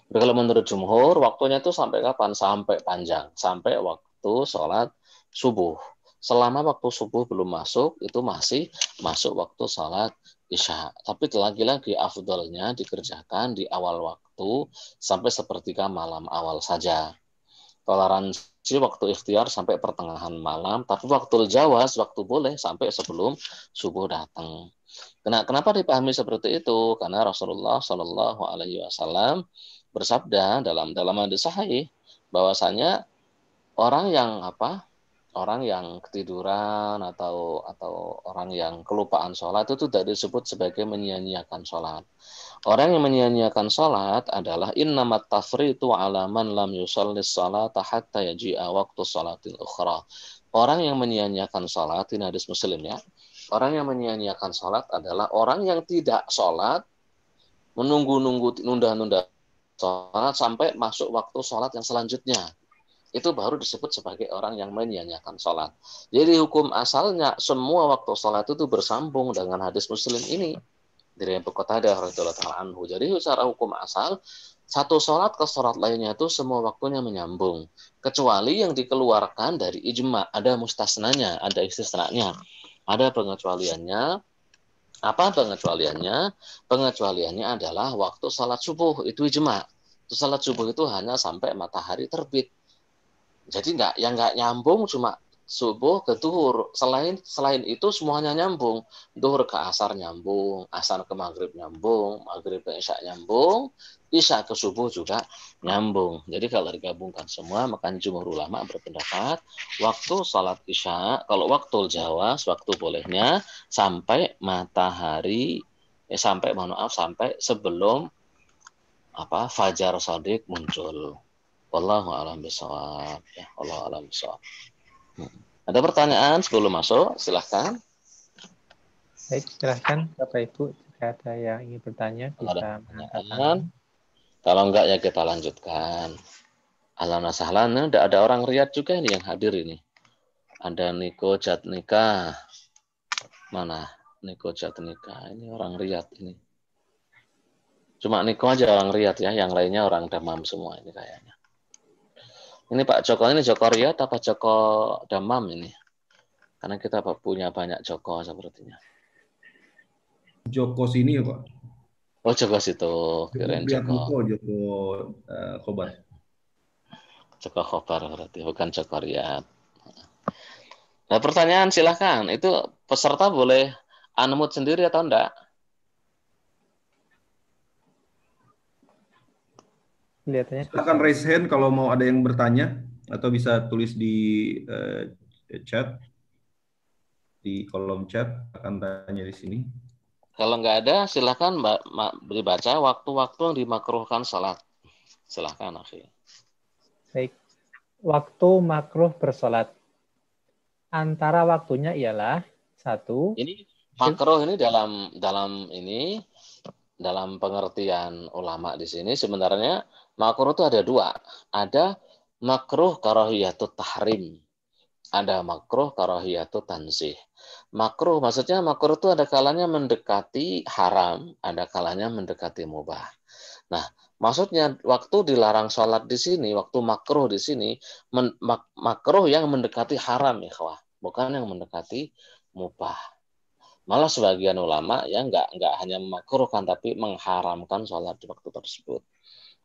Tapi kalau menurut jumhur, waktunya itu sampai kapan? Sampai panjang. Sampai waktu sholat subuh. Selama waktu subuh belum masuk, itu masih masuk waktu sholat Isya. Tapi lagi-lagi afdalnya dikerjakan di awal waktu sampai sepertiga malam awal saja. Toleransi waktu ikhtiar sampai pertengahan malam, tapi waktu jawaz, waktu boleh sampai sebelum subuh datang. Kenapa dipahami seperti itu? Karena Rasulullah Shallallahu Alaihi Wasallam bersabda dalam hadis sahih bahwasanya orang yang ketiduran atau orang yang kelupaan sholat itu tidak disebut sebagai menyia-nyiakan sholat. Orang yang menyia-nyiakan sholat adalah innamat tafritu ala man lam yusallis sholata hatta yaji'a waktu sholatil ukhra. Orang yang menyia-nyiakan sholat, ini hadis Muslim ya. Orang yang menyia-nyiakan sholat adalah orang yang tidak sholat, nunda-nunda sholat sampai masuk waktu sholat yang selanjutnya. Itu baru disebut sebagai orang yang menyia-nyiakan sholat. Jadi hukum asalnya semua waktu sholat itu bersambung dengan hadis Muslim ini. Dari Abu Qatadah radhiyallahu ta'ala anhu. Jadi secara hukum asal, satu sholat ke sholat lainnya itu semua waktunya menyambung. Kecuali yang dikeluarkan dari ijma. Ada mustasnanya, ada istisnanya. Ada pengecualiannya. Apa pengecualiannya? Pengecualiannya adalah waktu sholat subuh. Itu ijma. Sholat subuh itu hanya sampai matahari terbit. Jadi nggak nyambung cuma subuh ke zuhur. Selain itu semuanya nyambung. Zuhur ke asar nyambung, asar ke maghrib nyambung, maghrib ke isya nyambung, isya ke subuh juga nyambung. Jadi kalau digabungkan semua, maka jumhur ulama berpendapat waktu salat isya, kalau waktu jawaz, waktu bolehnya sampai matahari sampai sebelum fajar shadiq muncul. Wallahu a'lam bishawab. Ya, Allah a'lam bishawab. Ada pertanyaan sebelum masuk? Silahkan. Baik, silahkan Bapak Ibu jika ada yang ingin bertanya bisa mengangkat tangan. Kalau enggak ya kita lanjutkan. Ahlan wa sahlan, ada orang Riyadh juga ini yang hadir ini. Ada Niko Jatnika. Mana Niko Jatnika? Ini orang Riyadh ini. Cuma Niko aja orang Riyadh ya, yang lainnya orang Damam semua ini kayaknya. Ini Pak Joko, ini Joko Riyadh apa Joko Damam ini? Karena kita punya banyak Joko sepertinya. Joko sini ya Pak? Oh Joko situ, kirain Joko. Joko Khobar. Joko Khobar berarti, bukan Joko Riyadh. Nah pertanyaan silahkan, itu peserta boleh unmute sendiri atau enggak? Silakan raise hand kalau mau ada yang bertanya, atau bisa tulis di chat, di kolom chat, akan tanya di sini. Kalau nggak ada, silakan dibaca waktu-waktu yang dimakruhkan salat. Silakan, akhi. Baik, waktu makruh bersalat. Antara waktunya ialah 1. Ini makruh ini dalam pengertian ulama di sini sebenarnya makruh itu ada 2. Ada makruh karahiyatut tahrim. ada makruh, karahiyatu tanzih. Makruh, maksudnya makruh itu ada kalanya mendekati haram, ada kalanya mendekati mubah. Nah, maksudnya waktu dilarang sholat di sini, waktu makruh di sini, makruh yang mendekati haram, ikhwah, bukan yang mendekati mubah. Malah sebagian ulama ya nggak hanya memakruhkan tapi mengharamkan sholat di waktu tersebut.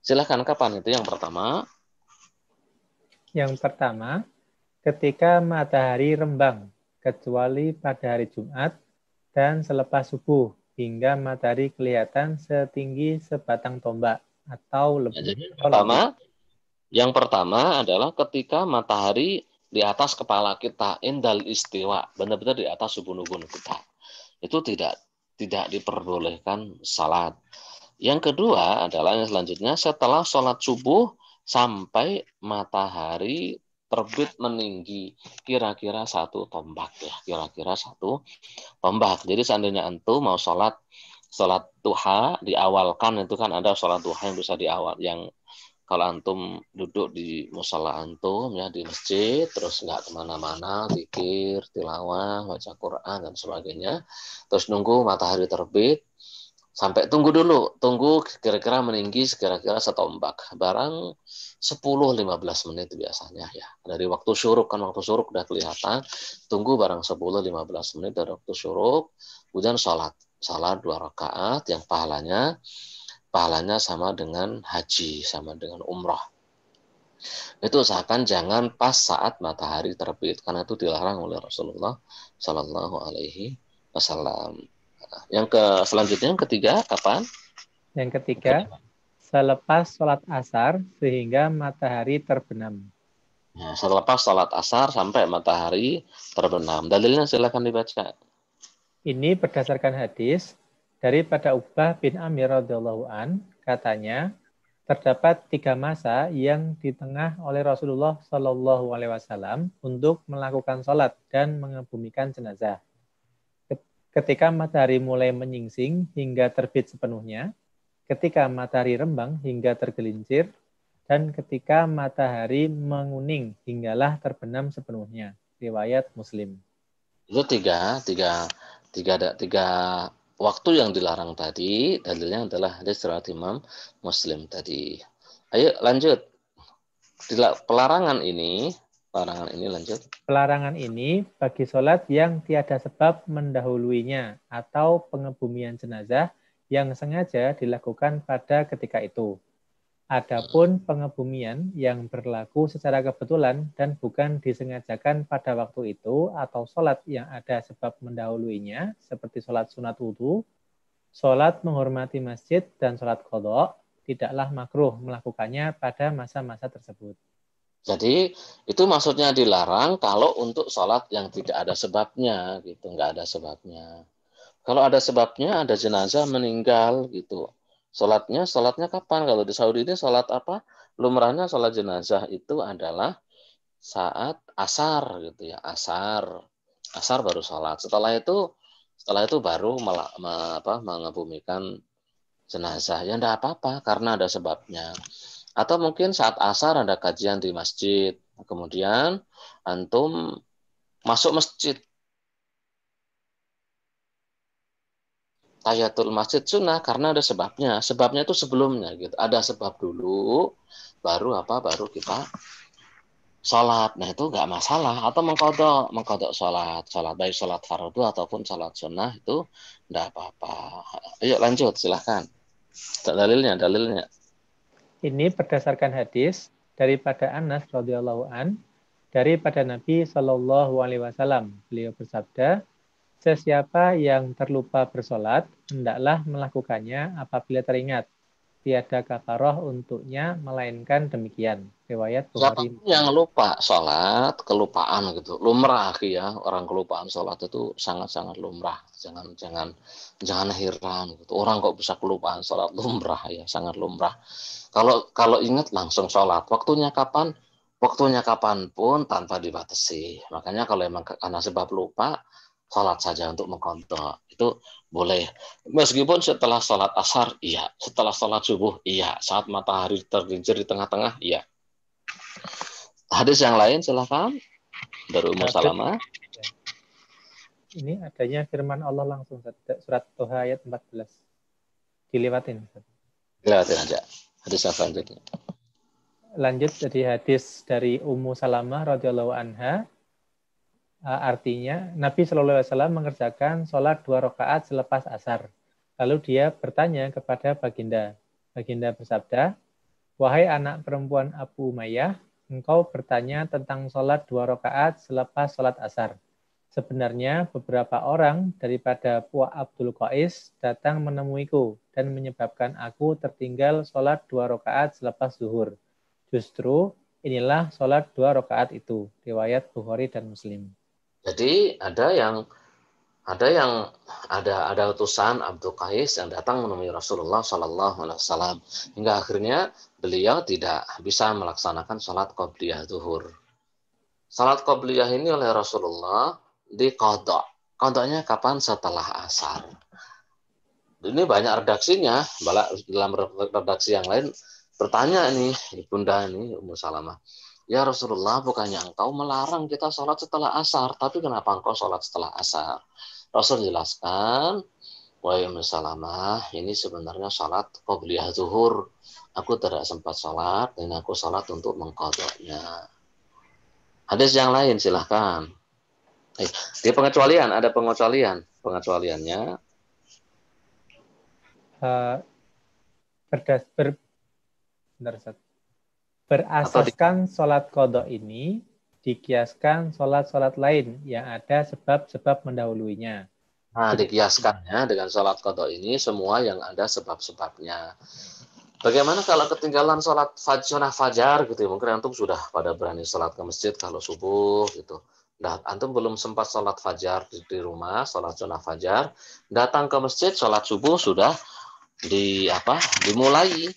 Silahkan, kapan itu yang pertama? Yang pertama, ketika matahari rembang, kecuali pada hari Jumat dan selepas subuh, hingga matahari kelihatan setinggi sebatang tombak atau Ya, lebih. jadi yang pertama adalah ketika matahari di atas kepala kita, indal istiwa, benar-benar di atas ubun-ubun kita. Itu tidak diperbolehkan salat. Yang kedua adalah yang selanjutnya setelah sholat subuh sampai matahari terbit meninggi kira-kira 1 tombak ya, kira-kira 1 tombak. Jadi seandainya antum mau sholat duha diawalkan, itu kan ada sholat duha yang bisa diawal, yang kalau antum duduk di musala antum ya di masjid, terus nggak kemana-mana, zikir, tilawah, baca Quran dan sebagainya, terus nunggu matahari terbit, sampai tunggu kira-kira meninggi kira-kira setombak, barang 10-15 menit biasanya ya. Dari waktu syuruk, kan waktu syuruk udah kelihatan, tunggu barang 10-15 menit dari waktu syuruk, kemudian sholat 2 rakaat yang pahalanya sama dengan haji, sama dengan umrah. Itu usahakan jangan pas saat matahari terbit, karena itu dilarang oleh Rasulullah Shallallahu Alaihi Wasallam. Selanjutnya yang ketiga kapan? Yang ketiga, selepas sholat asar sehingga matahari terbenam. Nah, selepas sholat asar sampai matahari terbenam. Dalilnya silakan dibaca. Ini berdasarkan hadis daripada Uqbah bin Amir radhiyallahu an, katanya terdapat 3 masa yang di tengah oleh Rasulullah Shallallahu Alaihi Wasallam untuk melakukan sholat dan mengebumikan jenazah. Ketika matahari mulai menyingsing hingga terbit sepenuhnya, ketika matahari rembang hingga tergelincir, dan ketika matahari menguning hinggalah terbenam sepenuhnya. Riwayat Muslim. Itu tiga waktu yang dilarang tadi, dalilnya adalah hadis riwayat Imam Muslim tadi. Ayo lanjut. Pelarangan ini lanjut. Pelarangan ini bagi sholat yang tiada sebab mendahuluinya atau pengebumian jenazah yang sengaja dilakukan pada ketika itu. Adapun pengebumian yang berlaku secara kebetulan dan bukan disengajakan pada waktu itu atau sholat yang ada sebab mendahuluinya seperti sholat sunat wudu, sholat menghormati masjid, dan sholat qadha, tidaklah makruh melakukannya pada masa-masa tersebut. Jadi itu maksudnya dilarang kalau untuk sholat yang tidak ada sebabnya, gitu, nggak ada sebabnya. Kalau ada sebabnya, ada jenazah meninggal, gitu. Sholatnya kapan? Kalau di Saudi ini sholat apa? Lumrahnya sholat jenazah itu adalah saat asar, gitu ya. Asar baru sholat. Setelah itu baru mengebumikan jenazah. Ya enggak apa-apa karena ada sebabnya. Atau mungkin saat asar ada kajian di masjid, kemudian antum masuk masjid, tahiyatul masjid sunnah karena ada sebabnya. Sebabnya itu sebelumnya gitu. Ada sebab dulu, baru kita sholat. Nah itu nggak masalah. Atau mengkodok sholat baik sholat fardu ataupun sholat sunnah itu nggak apa-apa. Ayo lanjut silahkan. Dalilnya. Ini berdasarkan hadis daripada Anas radhiyallahu an, daripada Nabi Shallallahu Alaihi Wasallam. Beliau bersabda, sesiapa yang terlupa bersolat, hendaklah melakukannya apabila teringat. Tiada kafaroh untuknya, melainkan demikian. Riwayat Bukhari. Siapa yang lupa sholat, kelupaan gitu, lumrah ya, orang kelupaan sholat itu sangat-sangat lumrah. Jangan heran gitu. Orang kok bisa kelupaan sholat, lumrah ya, sangat lumrah. Kalau ingat langsung sholat. Waktunya kapan? Waktunya kapan pun tanpa dibatasi. Makanya kalau emang karena sebab lupa, sholat saja untuk mengqadha. Itu boleh. Meskipun setelah sholat asar, iya. Setelah sholat subuh, iya. Saat matahari tergelincir di tengah-tengah, iya. Hadis yang lain, silahkan. Dari Ummu Salamah. Ini adanya firman Allah langsung, surat Toha ayat 14. Dilewatin. Lewatin aja. Hadis apa itu? Lanjut jadi hadis dari Ummu Salamah radhiyallahu anha. Artinya Nabi Shallallahu Alaihi Wasallam mengerjakan sholat 2 rakaat selepas asar. Lalu dia bertanya kepada baginda. Baginda bersabda, "Wahai anak perempuan Abu Umayyah, engkau bertanya tentang sholat 2 rakaat selepas sholat asar. Sebenarnya beberapa orang daripada Puak Abdul Qais datang menemuiku dan menyebabkan aku tertinggal sholat 2 rakaat selepas zuhur. Justru inilah sholat 2 rakaat itu." Riwayat Bukhari dan Muslim. Jadi ada utusan Abdul Qais yang datang menemui Rasulullah Shallallahu Alaihi Wasallam hingga akhirnya beliau tidak bisa melaksanakan sholat qobliyah zuhur. Sholat qobliyah ini oleh Rasulullah diqadha. Qadhanya kapan? Setelah asar. Ini banyak redaksinya. Dalam redaksi yang lain bertanya nih Bunda ini Ummu Salamah. Ya Rasulullah, bukannya engkau melarang kita sholat setelah asar, tapi kenapa engkau sholat setelah asar? Rasul jelaskan, wahai Ummu Salamah, ini sebenarnya sholat qobliyah zuhur. Aku tidak sempat sholat, dan aku sholat untuk mengqadhanya. Hadis yang lain silahkan. Di pengecualian, ada pengecualian. Pengecualiannya. Berasaskan sholat qadha ini dikiaskan sholat-sholat lain yang ada sebab-sebab mendahuluinya. Nah, dikiaskannya dengan sholat qadha ini semua yang ada sebab-sebabnya. Bagaimana kalau ketinggalan sholat sunnah fajar gitu? Mungkin antum sudah pada berani sholat ke masjid kalau subuh gitu. Nah, antum belum sempat sholat fajar di rumah, sholat sunnah fajar, datang ke masjid sholat subuh sudah dimulai.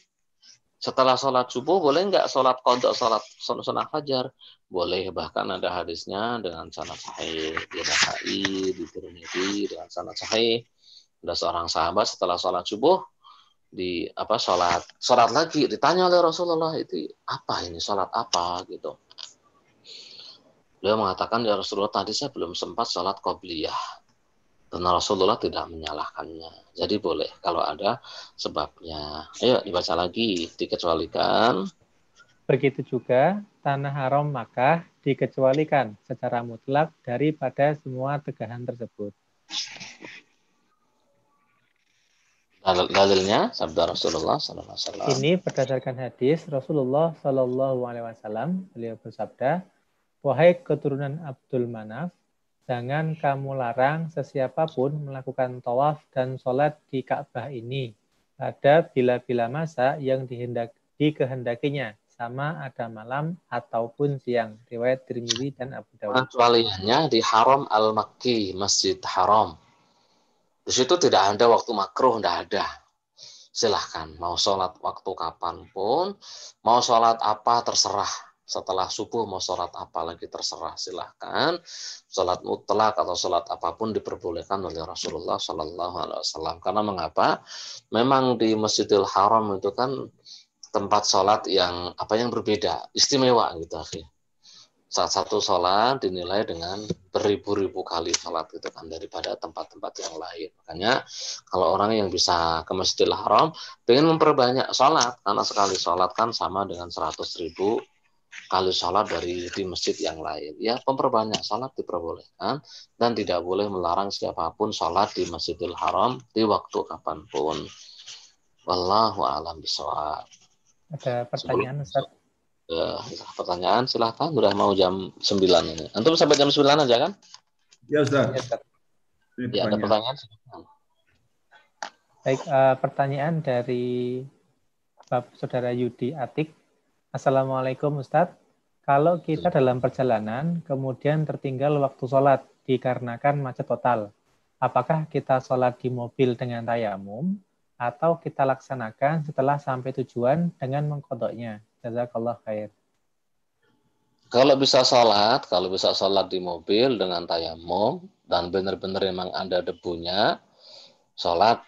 Setelah sholat subuh boleh nggak sholat qadha, sholat sunnah fajar? Boleh, bahkan ada hadisnya dengan sanad sahih di Nasa'i, di Tirmidzi dengan sanad sahih. Ada seorang sahabat setelah sholat subuh sholat lagi, ditanya oleh Rasulullah, itu apa ini, sholat apa gitu. Beliau mengatakan, ya Rasulullah, tadi saya belum sempat sholat qobliyah. Dan Rasulullah tidak menyalahkannya. Jadi boleh kalau ada sebabnya. Ayo dibaca lagi, dikecualikan. Begitu juga tanah haram Makkah dikecualikan secara mutlak daripada semua tegahan tersebut. Dalilnya sabda Rasulullah SAW. Ini berdasarkan hadis Rasulullah SAW. Beliau bersabda, wahai keturunan Abdul Manaf, jangan kamu larang sesiapapun melakukan tawaf dan sholat di Ka'bah ini pada bila-bila masa yang dikehendakinya, sama ada malam ataupun siang. Riwayat Tirmidzi dan Abu Dawud. Kecualiannya di Haram Al-Makki, Masjid Haram. Di situ tidak ada waktu makruh, tidak ada. Silahkan, mau sholat waktu kapanpun, mau sholat apa terserah. Setelah subuh mau sholat apa lagi terserah, silahkan. Sholat mutlak atau sholat apapun diperbolehkan oleh Rasulullah Shallallahu Alaihi Wasallam. Karena mengapa? Memang di Masjidil Haram itu kan tempat sholat yang berbeda, istimewa gitu akhirnya. Saat satu sholat dinilai dengan beribu-ribu kali sholat gitu kan daripada tempat-tempat yang lain. Makanya kalau orang yang bisa ke Masjidil Haram pengen memperbanyak sholat, karena sekali sholat kan sama dengan 100.000 kali sholat di masjid yang lain. Ya, memperbanyak sholat diperbolehkan dan tidak boleh melarang siapapun sholat di Masjidil Haram di waktu kapanpun. Wallahu a'lam bishawab. Ada pertanyaan, Ustaz? Pertanyaan silahkan. Udah mau jam 9 ini. Antum sampai jam 9 aja kan? Ya, Ustaz. Ya, ada pertanyaan silahkan. Baik, pertanyaan dari Saudara Yudi Atik. Assalamualaikum Ustadz. Kalau kita dalam perjalanan kemudian tertinggal waktu sholat dikarenakan macet total, apakah kita sholat di mobil dengan tayamum atau kita laksanakan setelah sampai tujuan dengan mengqadhanya? Jazakallah khair. Kalau bisa sholat di mobil dengan tayamum dan benar-benar memang ada debunya, sholat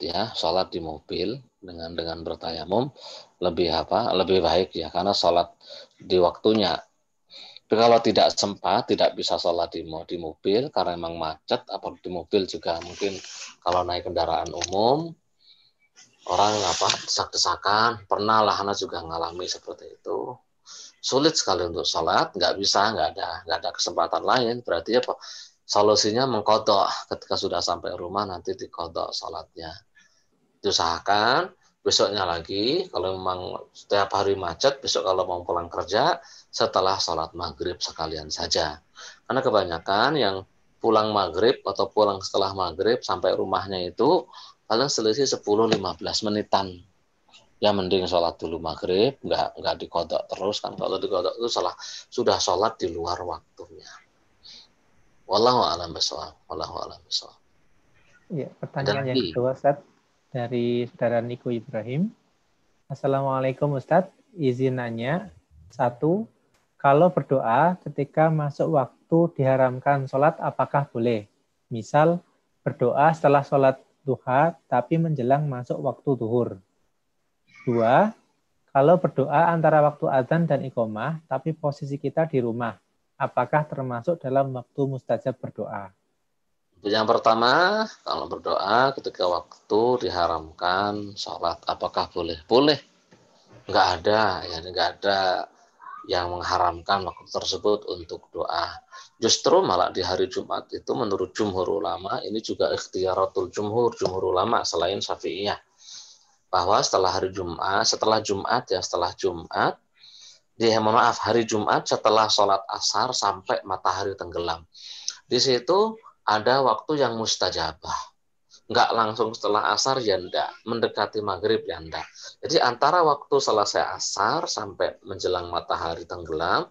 di mobil dengan bertayamum lebih baik ya, karena sholat di waktunya. Tapi kalau tidak sempat, tidak bisa sholat di mobil karena memang macet, apa di mobil juga mungkin kalau naik kendaraan umum, orang desak-desakan, pernah lah Hana juga ngalami seperti itu. Sulit sekali untuk sholat, nggak bisa, nggak ada kesempatan lain. Berarti apa? Solusinya mengkodok ketika sudah sampai rumah nanti dikodok sholatnya. Diusahakan besoknya lagi, kalau memang setiap hari macet, besok kalau mau pulang kerja, setelah sholat maghrib sekalian saja. Karena kebanyakan yang pulang maghrib atau pulang setelah maghrib sampai rumahnya itu paling selisih 10-15 menitan. Ya mending sholat dulu maghrib, nggak dikodok terus kan. Kalau dikodok itu sudah sholat di luar waktunya. Wallahu a'lam bishawab. Wallahu a'lam bishawab. Ya, pertanyaan yang kedua, Ustaz, dari saudara Niko Ibrahim. Assalamualaikum Ustaz, izin nanya. 1, kalau berdoa ketika masuk waktu diharamkan sholat, apakah boleh? Misal, berdoa setelah sholat duha, tapi menjelang masuk waktu zuhur. 2, kalau berdoa antara waktu azan dan iqomah, tapi posisi kita di rumah, apakah termasuk dalam waktu mustajab berdoa? Yang pertama, kalau berdoa ketika waktu diharamkan sholat, apakah boleh? Boleh. Nggak ada yang mengharamkan waktu tersebut untuk doa. Justru malah di hari Jumat itu menurut jumhur ulama, ini juga ikhtiyaratul jumhur ulama selain Syafi'iyah. Bahwa setelah Jumat, hari Jumat setelah sholat asar sampai matahari tenggelam. Di situ ada waktu yang mustajabah. Nggak langsung setelah asar ya enggak, mendekati maghrib ya enggak. Jadi antara waktu selesai asar sampai menjelang matahari tenggelam,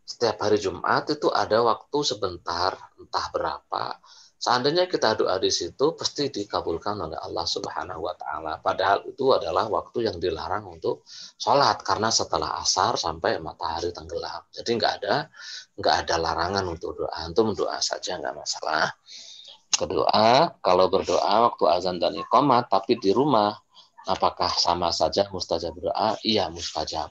setiap hari Jumat itu ada waktu sebentar, entah berapa. Seandainya kita doa di situ, pasti dikabulkan oleh Allah Subhanahu wa Ta'ala. Padahal itu adalah waktu yang dilarang untuk sholat, karena setelah asar sampai matahari tenggelam. Jadi nggak ada larangan untuk doa. Untuk mendoa saja nggak masalah. Kedua, kalau berdoa waktu azan dan iqamah, tapi di rumah, apakah sama saja mustajab doa? Iya, mustajab.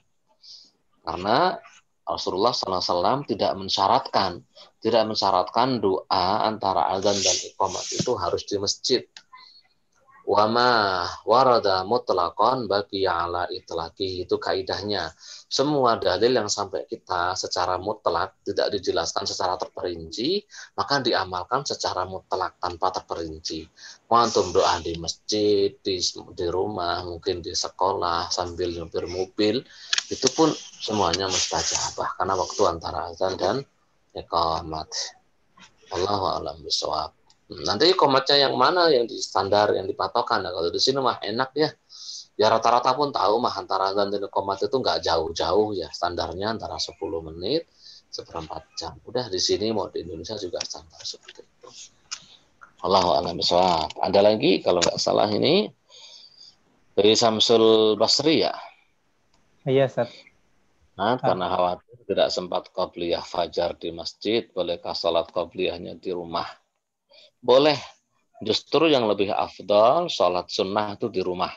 Karena Rasulullah SAW tidak mensyaratkan doa antara azan dan iqamah itu harus di masjid. Wa ma warada mutlaqan baqiya ala itlaqi, itu kaidahnya. Semua dalil yang sampai kita secara mutlak tidak dijelaskan secara terperinci, maka diamalkan secara mutlak tanpa terperinci. Mau antum doa di masjid, di rumah, mungkin di sekolah sambil nyupir mobil, itu pun semuanya mustajabah karena waktu antara azan dan iqamat. Allahu a'lam bishawab. Nanti iqamatnya yang mana yang di standar yang dipatokan. Nah, kalau di sini mah enak ya. Ya rata-rata pun tahu mah antara azan dan iqamat itu nggak jauh-jauh ya, standarnya antara 10 menit seperempat jam. Udah di sini mau di Indonesia juga standar seperti itu. Allahu a'lam bishawab. Ada lagi kalau nggak salah ini dari Samsul Basri ya. Iya, Ustaz. Nah, karena khawatir tidak sempat qobliyah fajar di masjid, bolehkah salat qobliyahnya di rumah? Boleh. Justru yang lebih afdal salat sunnah itu di rumah.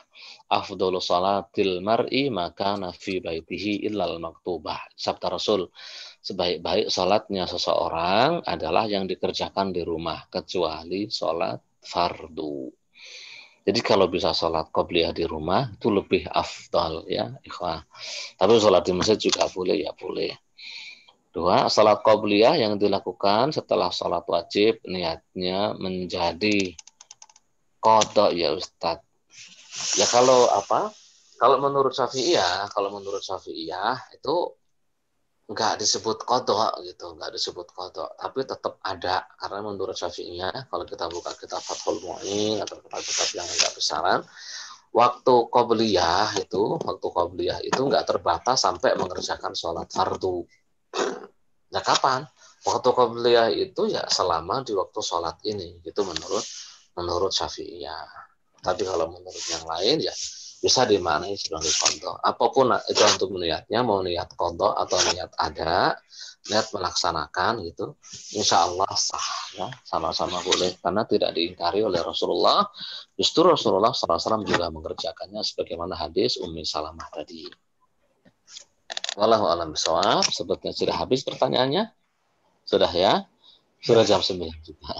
Afdalu salatil mar'i maka nafi baitihi illal maktubah. Sabda Rasul, sebaik-baik salatnya seseorang adalah yang dikerjakan di rumah kecuali salat fardu. Jadi kalau bisa sholat qobliyah di rumah itu lebih afdal ya, ikhwah. Tapi sholat di masjid juga boleh ya boleh. 2, sholat qobliyah yang dilakukan setelah sholat wajib niatnya menjadi qadha ya Ustadz. Ya kalau menurut Syafi'iyah itu nggak disebut qadha gitu, nggak disebut qadha, tapi tetap ada karena menurut Syafi'iyah kalau kita buka kitab Fathul Mu'in atau kitab-kitab yang agak besaran, waktu qobliyah itu nggak terbatas sampai mengerjakan sholat fardu. Nah kapan? Waktu qobliyah itu ya selama di waktu sholat ini, gitu menurut Syafi'iyah. Tapi kalau menurut yang lain ya bisa dimaknai sebagai qadha. Apapun itu untuk niatnya, mau niat qadha atau niat ada, niat melaksanakan gitu, insya Allah sah ya, sama-sama boleh karena tidak diingkari oleh Rasulullah. Justru Rasulullah SAW juga mengerjakannya sebagaimana hadis Ummi Salamah tadi. Wallahu a'lam bishawab. Sepertinya sudah habis pertanyaannya. Sudah ya? Sudah jam 9 juga.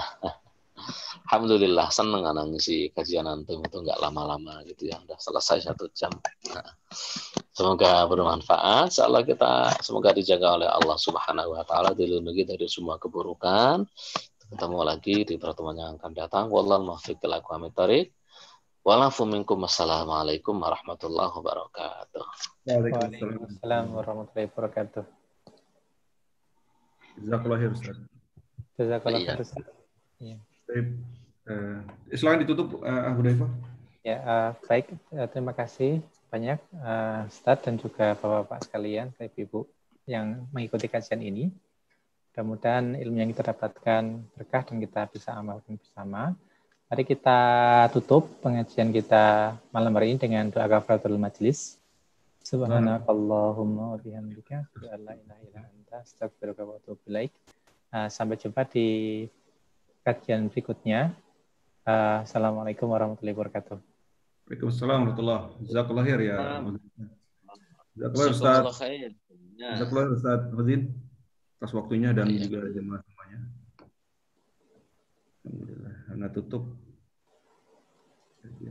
Alhamdulillah, seneng anak ngisi kajian antum itu nggak lama-lama gitu ya. Udah selesai 1 jam. Nah, semoga bermanfaat. Insyaallah kita semoga dijaga oleh Allah Subhanahu wa taala, dilindungi dari semua keburukan. Ketemu lagi di pertemuan yang akan datang. Wallahu muwaffiq ila aqwamit thoriq. Wassalamualaikum warahmatullahi wabarakatuh. Waalaikumsalam warahmatullahi wabarakatuh. Jazakallah khair, Ustaz. Jazakallah khair, Ustaz. Iya. Silakan ditutup, Abu Daifah. Ya, baik. Terima kasih banyak Ustaz dan juga Bapak-bapak sekalian, Ibu yang mengikuti kajian ini. Mudah-mudahan ilmu yang kita dapatkan berkah dan kita bisa amalkan bersama. Mari kita tutup pengajian kita malam hari ini dengan doa kafaratul majlis. Subhanakallahumma wa bihamdika asyhadu an la ilaha illa anta astaghfiruka wa atubu ilaik. Sampai jumpa di kajian berikutnya. Assalamualaikum warahmatullahi wabarakatuh. Waalaikumsalam warahmatullahi wabarakatuh. Jazakallah khair ya. Jazakallah Ustaz. Jazakallah Ustaz Fadzin atas waktunya dan juga jemaah semuanya. Alhamdulillah. Karena tutup